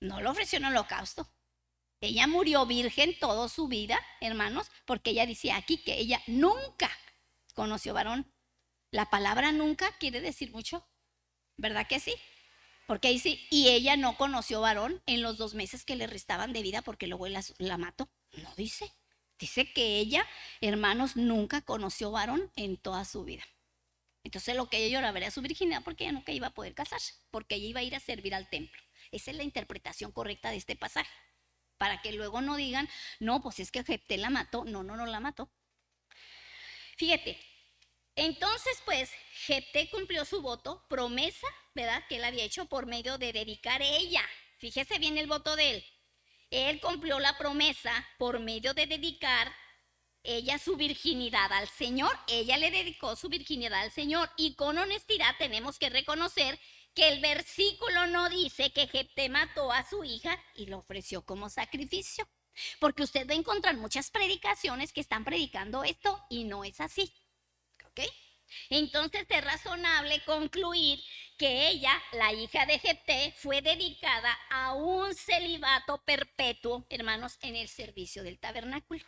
no le ofreció un holocausto. Ella murió virgen toda su vida, hermanos, porque ella dice aquí que ella nunca conoció varón. La palabra nunca quiere decir mucho, ¿verdad que sí? Porque dice, y ella no conoció varón en los 2 meses que le restaban de vida, porque luego él la mató. No dice. Dice que ella, hermanos, nunca conoció varón en toda su vida. Entonces lo que ella lloraba era su virginidad, porque ella nunca iba a poder casarse, porque ella iba a ir a servir al templo. Esa es la interpretación correcta de este pasaje. Para que luego no digan, no, pues es que Jefté la mató. No la mató. Fíjate. Entonces, pues, Jefté cumplió su voto, promesa, ¿verdad? Que él había hecho por medio de dedicar ella. Fíjese bien el voto de él. Él cumplió la promesa por medio de dedicar ella su virginidad al Señor. Ella le dedicó su virginidad al Señor. Y con honestidad tenemos que reconocer que el versículo no dice que Jefté mató a su hija y lo ofreció como sacrificio. Porque usted va a encontrar muchas predicaciones que están predicando esto y no es así. ¿Ok? Entonces es razonable concluir que ella, la hija de Jefté, fue dedicada a un celibato perpetuo, hermanos, en el servicio del tabernáculo.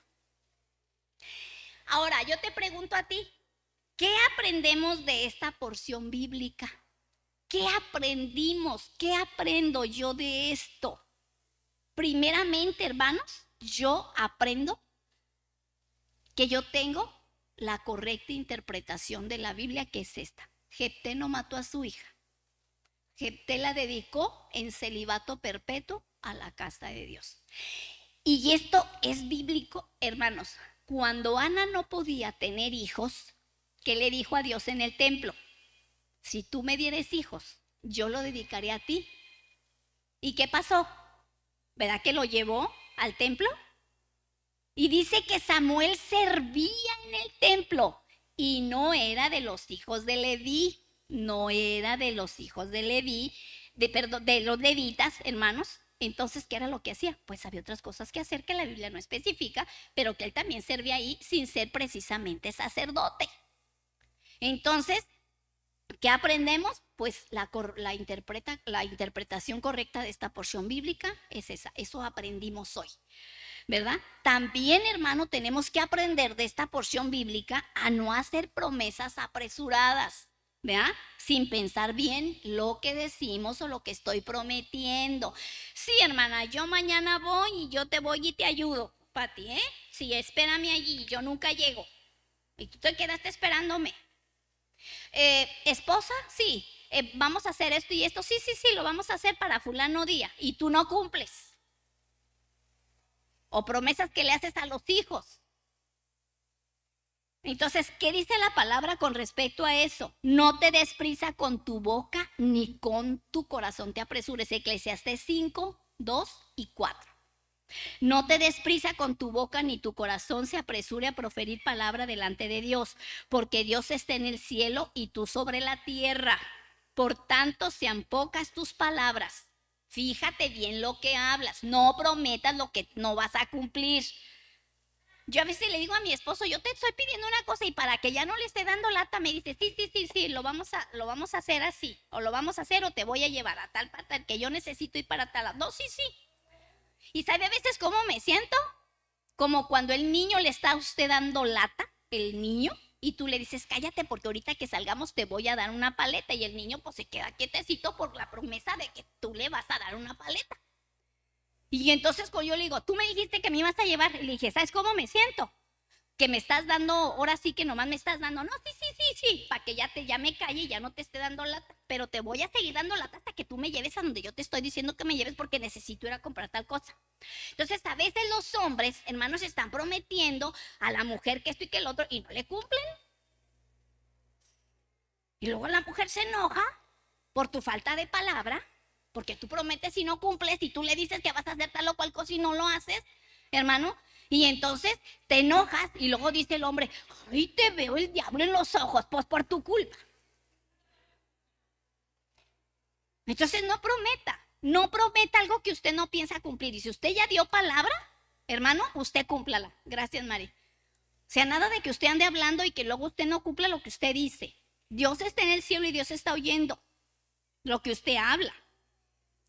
Ahora, yo te pregunto a ti, ¿qué aprendemos de esta porción bíblica? ¿Qué aprendimos? ¿Qué aprendo yo de esto? Primeramente, hermanos, yo aprendo que yo tengo la correcta interpretación de la Biblia, que es esta. Jefté no mató a su hija. Jefté la dedicó en celibato perpetuo a la casa de Dios. Y esto es bíblico, hermanos. Cuando Ana no podía tener hijos, ¿qué le dijo a Dios en el templo? Si tú me dieres hijos, yo lo dedicaré a ti. ¿Y qué pasó? ¿Verdad que lo llevó al templo? Y dice que Samuel servía en el templo y no era de los hijos de Leví, no era de los hijos de Leví, de los levitas, hermanos. Entonces, ¿qué era lo que hacía? Pues había otras cosas que hacer que la Biblia no especifica, pero que él también servía ahí sin ser precisamente sacerdote. Entonces, ¿qué aprendemos? Pues la interpretación correcta de esta porción bíblica es esa. Eso aprendimos hoy, ¿verdad? También, hermano, tenemos que aprender de esta porción bíblica a no hacer promesas apresuradas, ¿verdad? Sin pensar bien lo que decimos o lo que estoy prometiendo. Sí, hermana, yo mañana voy y yo te voy y te ayudo, Pati, ¿eh? Sí, espérame allí, yo nunca llego. Y tú te quedaste esperándome. Esposa, sí, vamos a hacer esto y esto. Sí, lo vamos a hacer para fulano día. Y tú no cumples. O promesas que le haces a los hijos. Entonces, ¿qué dice la palabra con respecto a eso? No te des prisa con tu boca ni con tu corazón te apresures. Eclesiastés 5, 2 y 4. No te des prisa con tu boca ni tu corazón se apresure a proferir palabra delante de Dios, porque Dios está en el cielo y tú sobre la tierra. Por tanto, sean pocas tus palabras. Fíjate bien lo que hablas, no prometas lo que no vas a cumplir. Yo a veces le digo a mi esposo, yo te estoy pidiendo una cosa y para que ya no le esté dando lata, me dice, sí, lo vamos a hacer así, o lo vamos a hacer o te voy a llevar a tal parte que yo necesito ir para tal. No, sí. ¿Y sabe a veces cómo me siento? Como cuando el niño le está a usted dando lata, el niño, y tú le dices, cállate porque ahorita que salgamos te voy a dar una paleta, y el niño pues se queda quietecito por la promesa de que tú le vas a dar una paleta. Y entonces cuando yo le digo, tú me dijiste que me ibas a llevar, y le dije, ¿sabes cómo me siento? Que me estás dando, ahora sí que nomás me estás dando, no, sí, para que ya me calle y ya no te esté dando lata, pero te voy a seguir dando lata hasta que tú me lleves a donde yo te estoy diciendo que me lleves porque necesito ir a comprar tal cosa. Entonces a veces los hombres, hermanos, están prometiendo a la mujer que esto y que el otro y no le cumplen. Y luego la mujer se enoja por tu falta de palabra, porque tú prometes y no cumples y tú le dices que vas a hacer tal o cual cosa y no lo haces, hermano. Y entonces te enojas y luego dice el hombre, ay, te veo el diablo en los ojos, pues por tu culpa. Entonces no prometa algo que usted no piensa cumplir. Y si usted ya dio palabra, hermano, usted cúmplala. Gracias, Mari. O sea, nada de que usted ande hablando y que luego usted no cumpla lo que usted dice. Dios está en el cielo y Dios está oyendo lo que usted habla.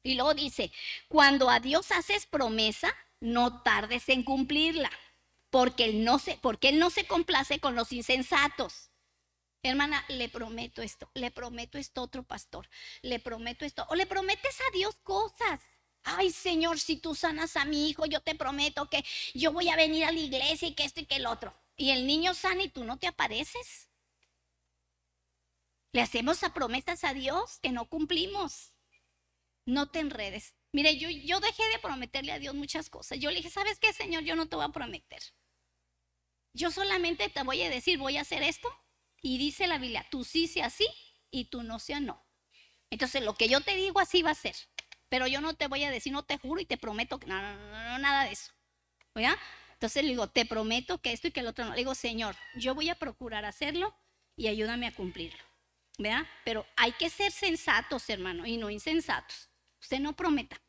Y luego dice, cuando a Dios haces promesa, no tardes en cumplirla, porque él no se complace con los insensatos. Hermana, le prometo esto otro pastor, le prometo esto, o le prometes a Dios cosas. Ay, Señor, si tú sanas a mi hijo, yo te prometo que yo voy a venir a la iglesia y que esto y que el otro. Y el niño sana y tú no te apareces. Le hacemos a promesas a Dios que no cumplimos. No te enredes. Mire, yo dejé de prometerle a Dios muchas cosas. Yo le dije, ¿sabes qué, Señor? Yo no te voy a prometer. Yo solamente te voy a decir, voy a hacer esto. Y dice la Biblia, tú sí sea sí y tú no sea no. Entonces, lo que yo te digo así va a ser. Pero yo no te voy a decir, no te juro y te prometo que no, nada de eso. ¿Verdad? Entonces le digo, te prometo que esto y que el otro no. Le digo, Señor, yo voy a procurar hacerlo y ayúdame a cumplirlo. ¿Verdad? Pero hay que ser sensatos, hermano, y no insensatos. Usted no prometa.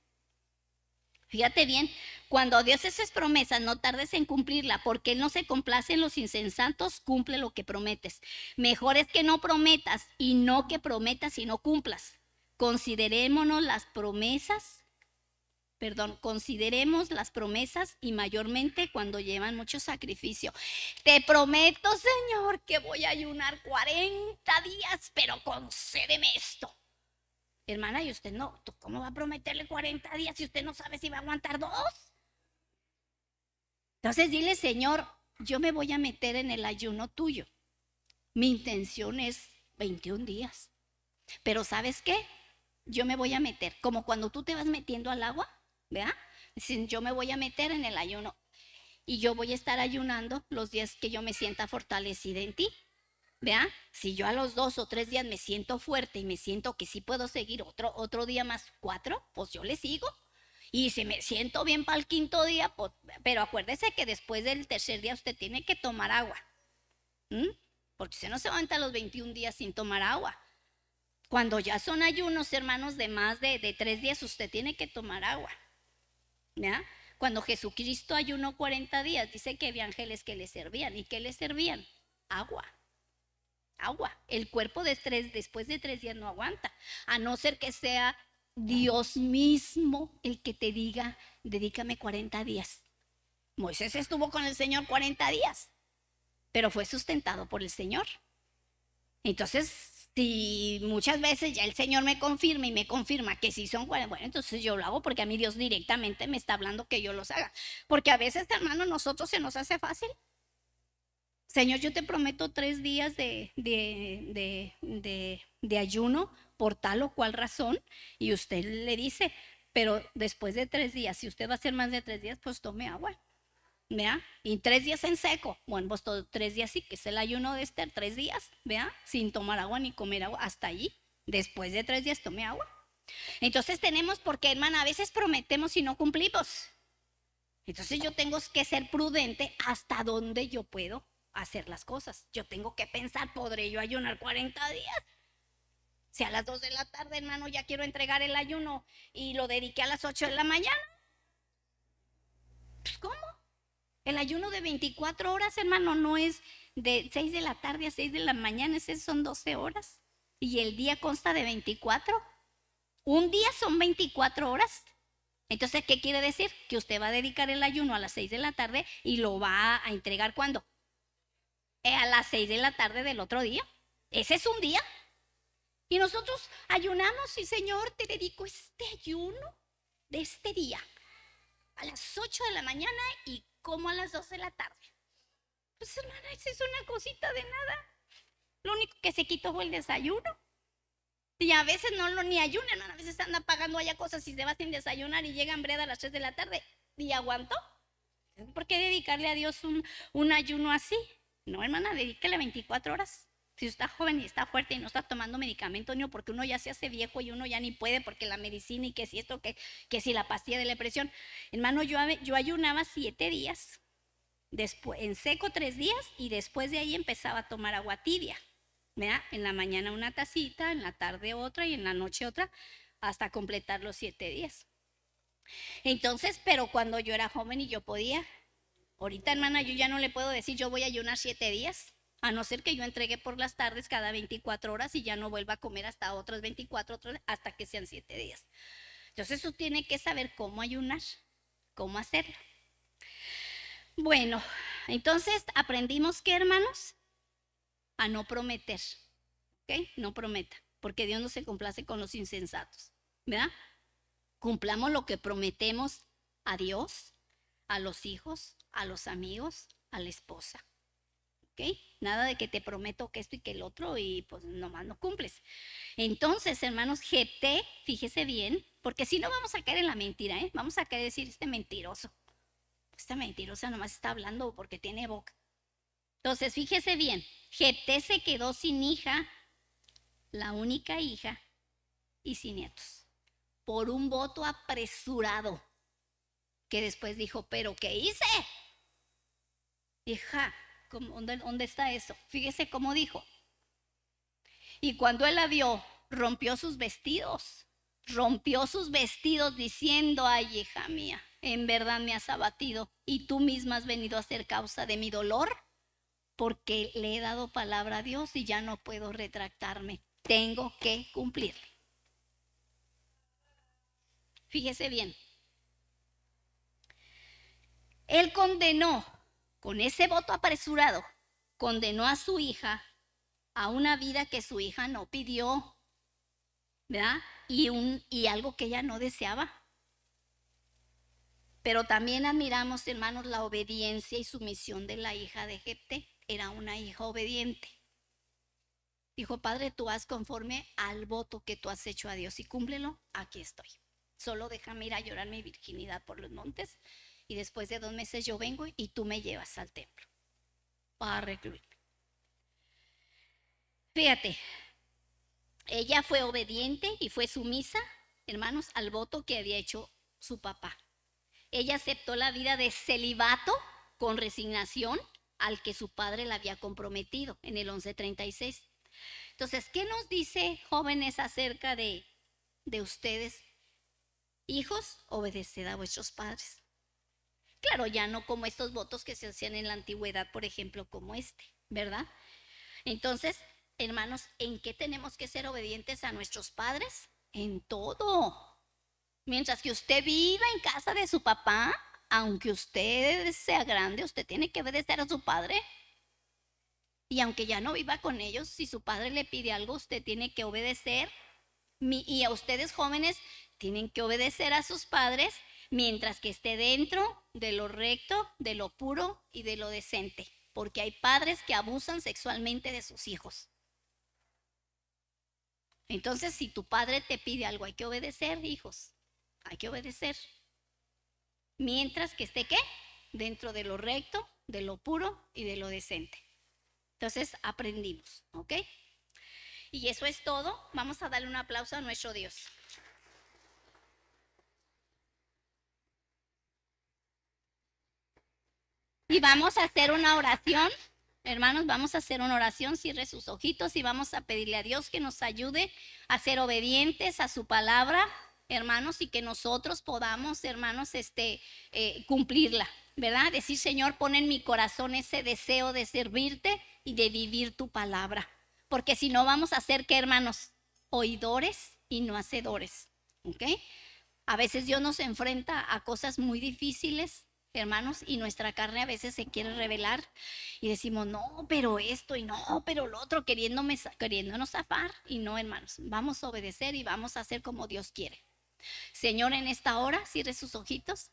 Fíjate bien, cuando Dios hace promesas, no tardes en cumplirla, porque Él no se complace en los insensatos, cumple lo que prometes. Mejor es que no prometas y no que prometas y no cumplas. Consideremos las promesas y mayormente cuando llevan mucho sacrificio. Te prometo, Señor, que voy a ayunar 40 días, pero concédeme esto. Hermana, y usted no, ¿cómo va a prometerle 40 días si usted no sabe si va a aguantar 2? Entonces dile, Señor, yo me voy a meter en el ayuno tuyo. Mi intención es 21 días. Pero ¿sabes qué? Yo me voy a meter, como cuando tú te vas metiendo al agua, ¿verdad? Yo me voy a meter en el ayuno y yo voy a estar ayunando los días que yo me sienta fortalecida en ti. ¿Vea? Si yo a los 2 o 3 días me siento fuerte y me siento que sí puedo seguir otro día más 4, pues yo le sigo. Y si me siento bien para el 5.º día, pues, pero acuérdese que después del 3.er día usted tiene que tomar agua. Porque usted no se aguanta los 21 días sin tomar agua. Cuando ya son ayunos, hermanos, de más de 3 días, usted tiene que tomar agua. ¿Vea? Cuando Jesucristo ayunó 40 días, dice que había ángeles que le servían. ¿Y qué le servían? Agua. El cuerpo después de 3 días no aguanta, a no ser que sea Dios mismo el que te diga, dedícame 40 días. Moisés estuvo con el Señor 40 días, pero fue sustentado por el Señor. Entonces, si muchas veces ya el Señor me confirma que sí son 40, bueno, entonces yo lo hago porque a mí Dios directamente me está hablando que yo los haga. Porque a veces, hermano, nosotros se nos hace fácil. Señor, yo te prometo 3 días de ayuno por tal o cual razón. Y usted le dice, pero después de 3 días, si usted va a hacer más de 3 días, pues tome agua. ¿Vea? Y 3 días en seco. Bueno, pues 3 días sí, que es el ayuno de Esther, 3 días, ¿vea? Sin tomar agua ni comer agua, hasta allí. Después de 3 días tome agua. Entonces tenemos, porque hermana, a veces prometemos y no cumplimos. Entonces yo tengo que ser prudente hasta donde yo puedo hacer las cosas. Yo tengo que pensar, ¿podré yo ayunar 40 días? Si a las 2 de la tarde, hermano, ya quiero entregar el ayuno y lo dediqué a las 8 de la mañana, pues ¿cómo? El ayuno de 24 horas, hermano, no es de 6 de la tarde a 6 de la mañana, esas son 12 horas. Y el día consta de 24. Un día son 24 horas. Entonces, ¿qué quiere decir? Que usted va a dedicar el ayuno a las 6 de la tarde y lo va a entregar ¿cuándo? A las 6 de la tarde del otro día. Ese es un día. Y nosotros ayunamos y Señor, te dedico este ayuno de este día a las 8 de la mañana y como a las 2 de la tarde. Pues hermana, esa es una cosita de nada. Lo único que se quitó fue el desayuno. Y a veces no lo ni ayuna, hermana. A veces anda pagando allá cosas y se va sin desayunar y llega hambriada a las 3 de la tarde. ¿Y aguantó? ¿Por qué dedicarle a Dios un ayuno así? No, hermana, dedíquele 24 horas. Si usted está joven y está fuerte y no está tomando medicamento, no, porque uno ya se hace viejo y uno ya ni puede porque la medicina y que si esto, que si la pastilla de la presión. Hermano, yo ayunaba 7 días, después, en seco 3 días y después de ahí empezaba a tomar agua tibia. ¿Verdad? En la mañana una tacita, en la tarde otra y en la noche otra, hasta completar los 7 días. Entonces, pero cuando yo era joven y yo podía, ahorita, hermana, yo ya no le puedo decir yo voy a ayunar 7 días, a no ser que yo entregue por las tardes cada 24 horas y ya no vuelva a comer hasta otras 24 horas, hasta que sean 7 días. Entonces, eso tiene que saber cómo ayunar, cómo hacerlo. Bueno, entonces aprendimos que, hermanos, a no prometer, ¿ok? No prometa, porque Dios no se complace con los insensatos, ¿verdad? Cumplamos lo que prometemos a Dios, a los hijos, a los amigos, a la esposa. ¿Ok? Nada de que te prometo que esto y que el otro y pues nomás no cumples. Entonces, hermanos, GT, fíjese bien, porque si no vamos a caer en la mentira, ¿eh? Vamos a caer decir, este mentiroso. Esta mentirosa nomás está hablando porque tiene boca. Entonces, fíjese bien, GT se quedó sin hija, la única hija, y sin nietos, por un voto apresurado, que después dijo, ¿pero qué hice? Hija, ¿dónde está eso? Fíjese cómo dijo. Y cuando él la vio, rompió sus vestidos diciendo, ay, hija mía, en verdad me has abatido y tú misma has venido a ser causa de mi dolor, porque le he dado palabra a Dios y ya no puedo retractarme, tengo que cumplirle. Fíjese bien, él condenó, con ese voto apresurado, condenó a su hija a una vida que su hija no pidió, ¿verdad? Y algo que ella no deseaba. Pero también admiramos, hermanos, la obediencia y sumisión de la hija de Jefté. Era una hija obediente. Dijo, Padre, tú haz conforme al voto que tú has hecho a Dios y cúmplelo, aquí estoy. Solo déjame ir a llorar mi virginidad por los montes y después de 2 meses yo vengo y tú me llevas al templo para recluirme. Fíjate, ella fue obediente y fue sumisa, hermanos, al voto que había hecho su papá. Ella aceptó la vida de celibato con resignación al que su padre la había comprometido en el 1136. Entonces, ¿qué nos dice, jóvenes, acerca de ustedes? Hijos, obedeced a vuestros padres. Claro, ya no como estos votos que se hacían en la antigüedad, por ejemplo, como este, ¿verdad? Entonces, hermanos, ¿en qué tenemos que ser obedientes a nuestros padres? En todo. Mientras que usted viva en casa de su papá, aunque usted sea grande, usted tiene que obedecer a su padre. Y aunque ya no viva con ellos, si su padre le pide algo, usted tiene que obedecer. Y a ustedes jóvenes tienen que obedecer a sus padres mientras que esté dentro de lo recto, de lo puro y de lo decente. Porque hay padres que abusan sexualmente de sus hijos. Entonces, si tu padre te pide algo, hay que obedecer, hijos. Hay que obedecer. Mientras que esté, ¿qué? Dentro de lo recto, de lo puro y de lo decente. Entonces, aprendimos, ¿ok? Y eso es todo. Vamos a darle un aplauso a nuestro Dios. Y vamos a hacer una oración. Hermanos, vamos a hacer una oración, cierre sus ojitos y vamos a pedirle a Dios que nos ayude a ser obedientes a su palabra, hermanos, y que nosotros podamos, hermanos, cumplirla, ¿verdad? Decir, Señor, pon en mi corazón ese deseo de servirte y de vivir tu palabra, porque si no vamos a ser, ¿qué, hermanos? Oidores y no hacedores, ¿ok? A veces Dios nos enfrenta a cosas muy difíciles, hermanos, y nuestra carne a veces se quiere rebelar y decimos, no, pero esto y no, pero lo otro, queriéndonos zafar. Y no, hermanos, vamos a obedecer y vamos a hacer como Dios quiere. Señor, en esta hora, cierre sus ojitos.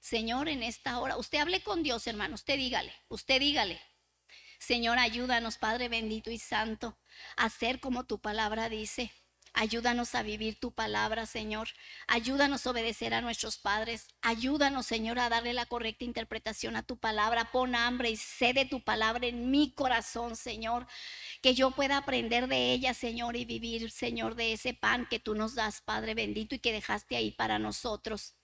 Señor, en esta hora, usted hable con Dios, hermano, usted dígale. Señor, ayúdanos, Padre bendito y santo, a hacer como tu palabra dice. Ayúdanos a vivir tu palabra, Señor. Ayúdanos a obedecer a nuestros padres. Ayúdanos, Señor, a darle la correcta interpretación a tu palabra. Pon hambre y sed de tu palabra en mi corazón, Señor. Que yo pueda aprender de ella, Señor, y vivir, Señor, de ese pan que tú nos das, Padre bendito, y que dejaste ahí para nosotros.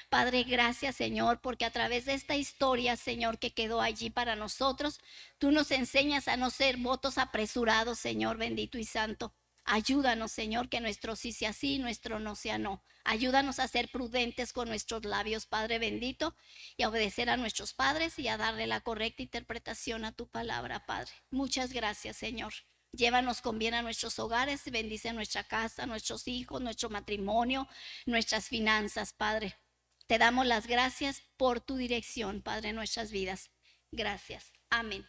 Padre, gracias, Señor, porque a través de esta historia, Señor, que quedó allí para nosotros, tú nos enseñas a no ser votos apresurados, Señor bendito y santo. Ayúdanos, Señor, que nuestro sí sea sí, nuestro no sea no. Ayúdanos a ser prudentes con nuestros labios, Padre bendito, y a obedecer a nuestros padres y a darle la correcta interpretación a tu palabra, Padre. Muchas gracias, Señor. Llévanos con bien a nuestros hogares, bendice nuestra casa, nuestros hijos, nuestro matrimonio, nuestras finanzas, Padre. Te damos las gracias por tu dirección, Padre, en nuestras vidas. Gracias. Amén.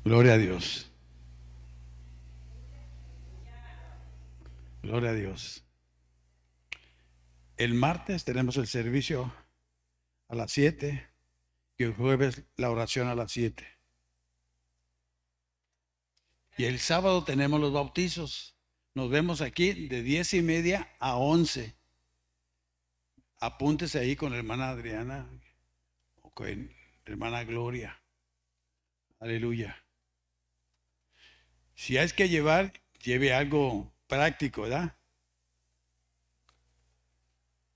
Gloria a Dios. Gloria a Dios. El martes tenemos el servicio a las 7 y el jueves la oración a las 7. Y el sábado tenemos los bautizos. Nos vemos aquí de 10:30 a 11. Apúntese ahí con la hermana Adriana o con la hermana Gloria. Aleluya. Si hay que llevar, lleve algo práctico, ¿verdad?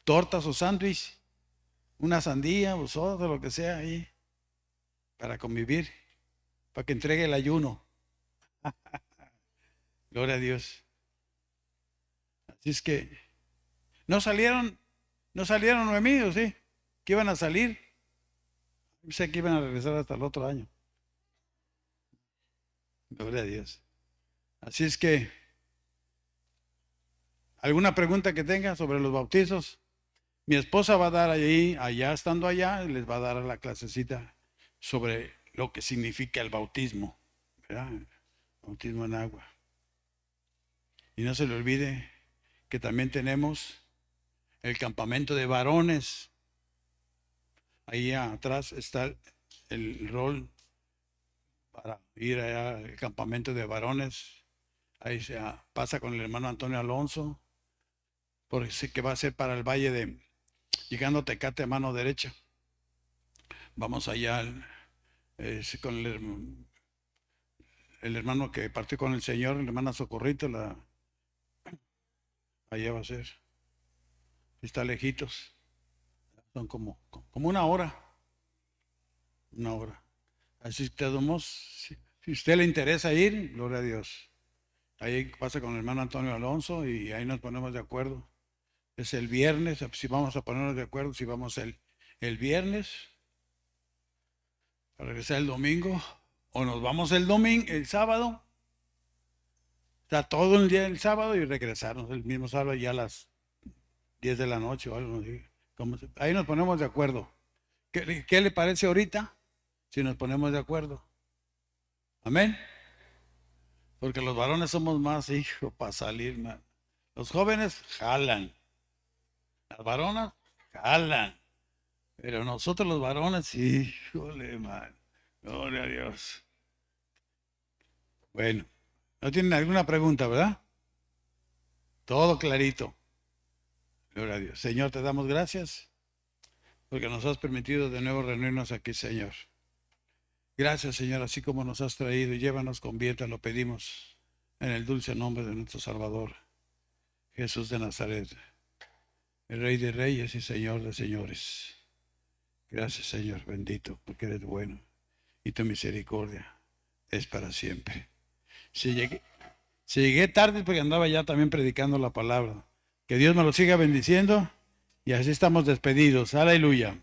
Tortas o sándwich, una sandía o soda, lo que sea ahí, para convivir, para que entregue el ayuno. Gloria a Dios. Así es que no salieron Noemí, ¿o sí? Que iban a salir. Sé que iban a regresar hasta el otro año. Gloria a Dios. Así es que, ¿alguna pregunta que tenga sobre los bautizos? Mi esposa va a dar allá estando allá, les va a dar la clasecita sobre lo que significa el bautismo, ¿verdad? Bautismo en agua. Y no se le olvide que también tenemos el campamento de varones. Ahí atrás está el rol para ir allá al campamento de varones. Ahí se pasa con el hermano Antonio Alonso, porque sé que va a ser para el valle de, llegando a Tecate a mano derecha. Vamos allá con el hermano que partió con el Señor, la hermana Socorrito, allá va a ser. Está lejitos. Son como una hora. Una hora. Así que si usted le interesa ir, gloria a Dios. Ahí pasa con el hermano Antonio Alonso y ahí nos ponemos de acuerdo. Es el viernes, si vamos a ponernos de acuerdo, si vamos el viernes, a regresar el domingo, o nos vamos el sábado, está todo el día el sábado y regresarnos el mismo sábado ya a las 10 de la noche o algo así. Ahí nos ponemos de acuerdo. ¿Qué le parece ahorita? Si nos ponemos de acuerdo. Amén. Porque los varones somos más, hijo, para salir, man. Los jóvenes jalan. Las varonas jalan. Pero nosotros los varones, híjole, man. Gloria a Dios. Bueno, no tienen alguna pregunta, ¿verdad? Todo clarito. Gloria a Dios. Señor, te damos gracias porque nos has permitido de nuevo reunirnos aquí, Señor. Gracias, Señor, así como nos has traído, llévanos con bien, te lo pedimos, en el dulce nombre de nuestro Salvador, Jesús de Nazaret, el Rey de Reyes y Señor de Señores. Gracias, Señor, bendito, porque eres bueno y tu misericordia es para siempre. Si llegué tarde porque andaba ya también predicando la palabra. Que Dios me lo siga bendiciendo y así estamos despedidos. Aleluya.